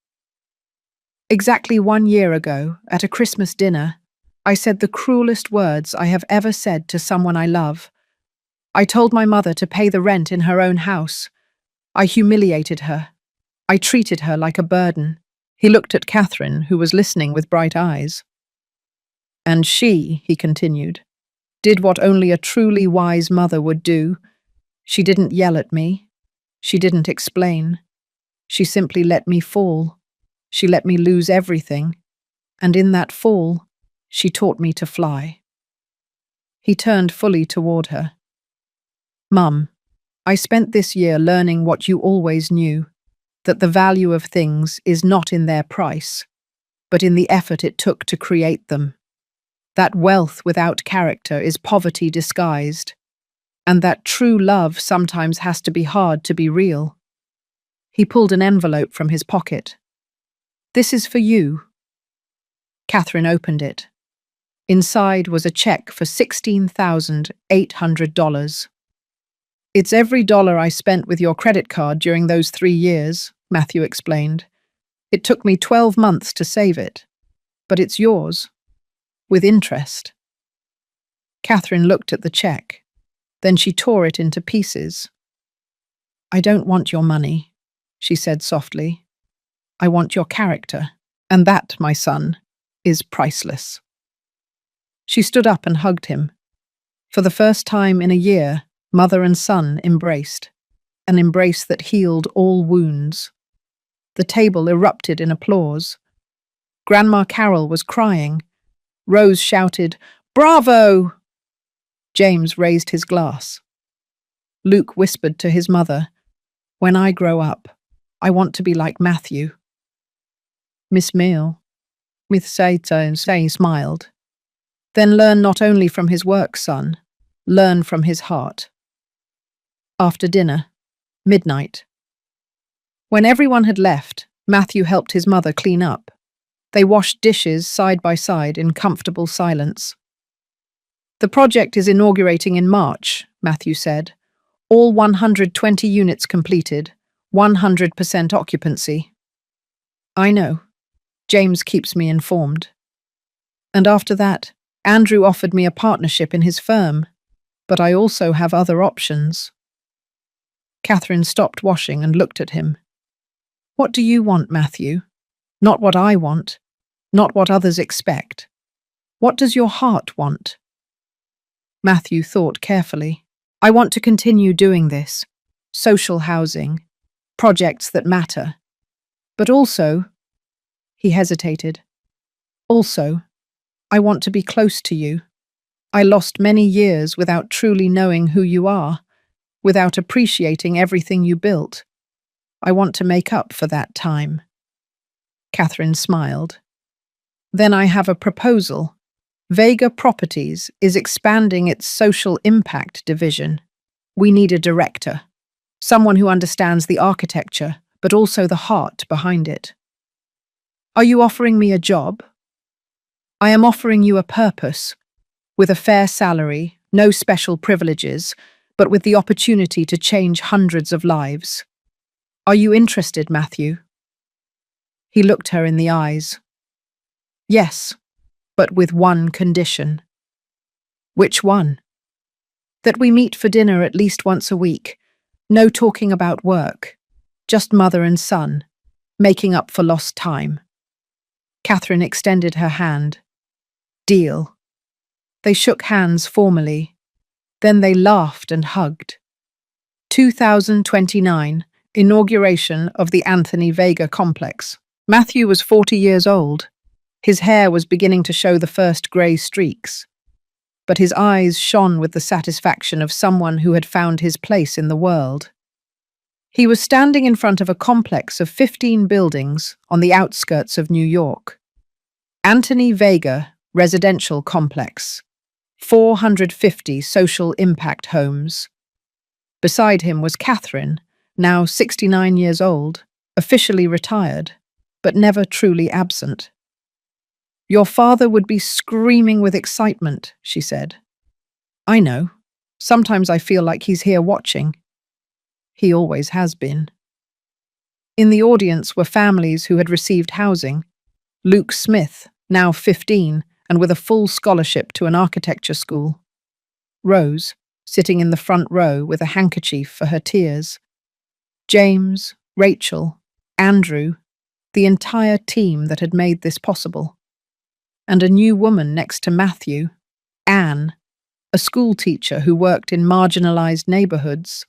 "Exactly 1 year ago, at a Christmas dinner, I said the cruelest words I have ever said to someone I love. I told my mother to pay the rent in her own house. I humiliated her. I treated her like a burden." He looked at Catherine, who was listening with bright eyes. "And she," he continued, "did what only a truly wise mother would do. She didn't yell at me. She didn't explain. She simply let me fall. She let me lose everything. And in that fall, She taught me to fly. He turned fully toward her. Mum, I spent this year learning what you always knew, that the value of things is not in their price, but in the effort it took to create them. That wealth without character is poverty disguised, and that true love sometimes has to be hard to be real. He pulled an envelope from his pocket. This is for you. Catherine opened it. Inside was a check for $16,800. It's every dollar I spent with your credit card during those 3 years, Matthew explained. It took me 12 months to save it. But it's yours. With interest. Catherine looked at the check. Then she tore it into pieces. I don't want your money, she said softly. I want your character. And that, my son, is priceless. She stood up and hugged him. For the first time in a year, mother and son embraced, an embrace that healed all wounds. The table erupted in applause. Grandma Carol was crying. Rose shouted, "Bravo!" James raised his glass. Luke whispered to his mother, "When I grow up, I want to be like Matthew." Miss Satan smiled. Then learn not only from his work, son, learn from his heart. After dinner, midnight. When everyone had left, Matthew helped his mother clean up. They washed dishes side by side in comfortable silence. The project is inaugurating in March, Matthew said. All 120 units completed, 100% occupancy. I know. James keeps me informed. And after that, Andrew offered me a partnership in his firm, but I also have other options. Catherine stopped washing and looked at him. What do you want, Matthew? Not what I want, not what others expect. What does your heart want? Matthew thought carefully. I want to continue doing this. Social housing. Projects that matter. But also, he hesitated. Also, I want to be close to you. I lost many years without truly knowing who you are, without appreciating everything you built. I want to make up for that time. Catherine smiled. Then I have a proposal. Vega Properties is expanding its social impact division. We need a director, someone who understands the architecture, but also the heart behind it. Are you offering me a job? I am offering you a purpose, with a fair salary, no special privileges, but with the opportunity to change hundreds of lives. Are you interested, Matthew? He looked her in the eyes. Yes, but with one condition. Which one? That we meet for dinner at least once a week. No talking about work. Just mother and son, making up for lost time. Catherine extended her hand. Deal. They shook hands formally. Then they laughed and hugged. 2029, inauguration of the Anthony Vega complex. Matthew was 40 years old. His hair was beginning to show the first grey streaks. But his eyes shone with the satisfaction of someone who had found his place in the world. He was standing in front of a complex of 15 buildings on the outskirts of New York. Anthony Vega Residential Complex. 450 social impact homes. Beside him was Catherine, now 69 years old, officially retired, but never truly absent. Your father would be screaming with excitement, she said. I know. Sometimes I feel like he's here watching. He always has been. In the audience were families who had received housing. Luke Smith, now 15, and with a full scholarship to an architecture school. Rose, sitting in the front row with a handkerchief for her tears. James, Rachel, Andrew, the entire team that had made this possible. And a new woman next to Matthew, Anne, a school teacher who worked in marginalized neighborhoods.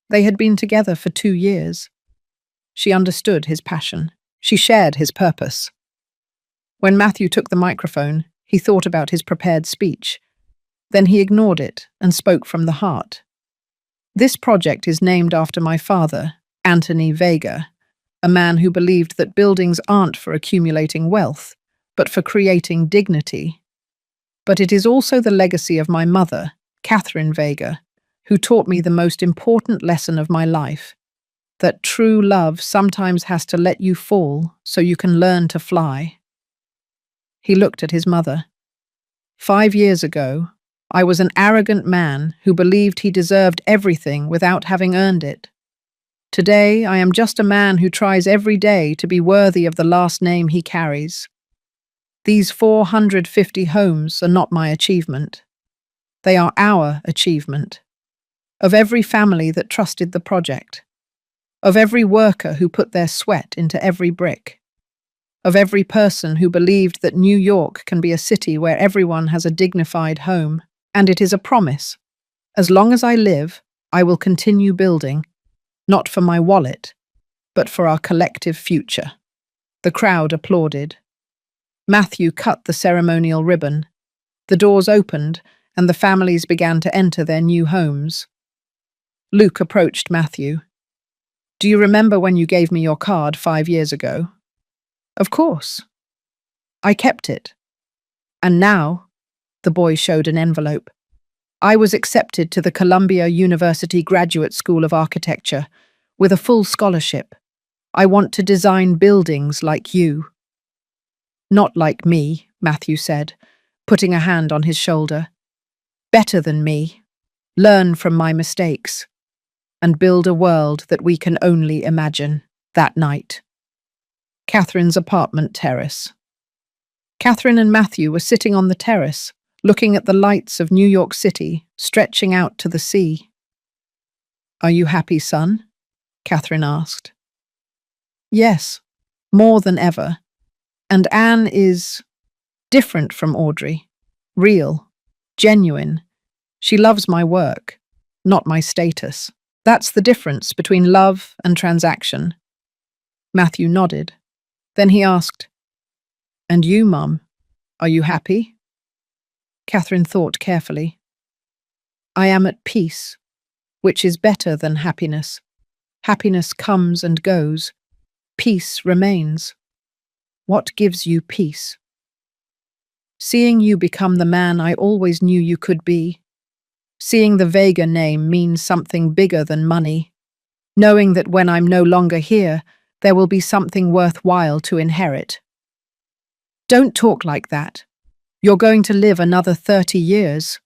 They had been together for 2 years. She understood his passion. She shared his purpose. When Matthew took the microphone, He thought about his prepared speech. Then he ignored it and spoke from the heart. This project is named after my father, Anthony Vega, a man who believed that buildings aren't for accumulating wealth, but for creating dignity. But it is also the legacy of my mother, Catherine Vega, who taught me the most important lesson of my life, that true love sometimes has to let you fall so you can learn to fly. He looked at his mother. 5 years ago, I was an arrogant man who believed he deserved everything without having earned it. Today, I am just a man who tries every day to be worthy of the last name he carries. These 450 homes are not my achievement. They are our achievement. Of every family that trusted the project. Of every worker who put their sweat into every brick. Of every person who believed that New York can be a city where everyone has a dignified home. And it is a promise. As long as I live, I will continue building, not for my wallet, but for our collective future. The crowd applauded. Matthew cut the ceremonial ribbon. The doors opened, and the families began to enter their new homes. Luke approached Matthew. Do you remember when you gave me your card 5 years ago? Of course. I kept it. And now, the boy showed an envelope. I was accepted to the Columbia University Graduate School of Architecture with a full scholarship. I want to design buildings like you. Not like me, Matthew said, putting a hand on his shoulder. Better than me. Learn from my mistakes. And build a world that we can only imagine. That night. Catherine's apartment terrace. Catherine and Matthew were sitting on the terrace, looking at the lights of New York City stretching out to the sea. Are you happy, son? Catherine asked. Yes, more than ever. And Anne is different from Audrey. Real, genuine. She loves my work, not my status. That's the difference between love and transaction. Matthew nodded. Then he asked, And you, Mum, are you happy? Catherine thought carefully. I am at peace, which is better than happiness. Happiness comes and goes. Peace remains. What gives you peace? Seeing you become the man I always knew you could be. Seeing the Vega name means something bigger than money. Knowing that when I'm no longer here, there will be something worthwhile to inherit. Don't talk like that. You're going to live another 30 years.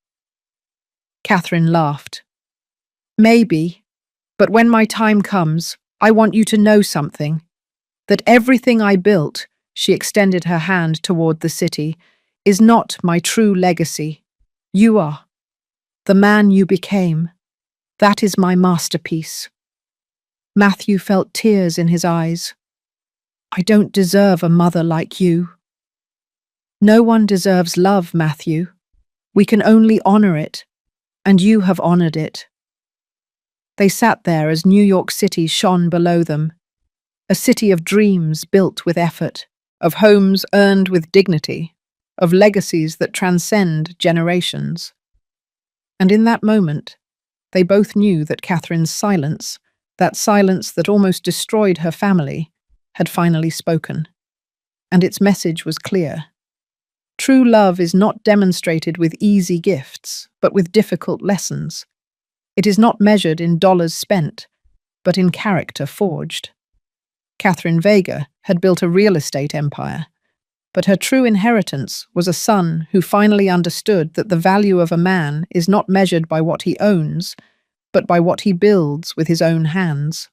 Catherine laughed. Maybe, but when my time comes, I want you to know something. That everything I built, she extended her hand toward the city, is not my true legacy. You are. The man you became. That is my masterpiece. Matthew felt tears in his eyes. I don't deserve a mother like you. No one deserves love, Matthew. We can only honor it, and you have honored it. They sat there as New York City shone below them, a city of dreams built with effort, of homes earned with dignity, of legacies that transcend generations. And in that moment, they both knew that Catherine's silence, that silence that almost destroyed her family, had finally spoken. And its message was clear. True love is not demonstrated with easy gifts, but with difficult lessons. It is not measured in dollars spent, but in character forged. Catherine Vega had built a real estate empire, but her true inheritance was a son who finally understood that the value of a man is not measured by what he owns, but by what he builds with his own hands.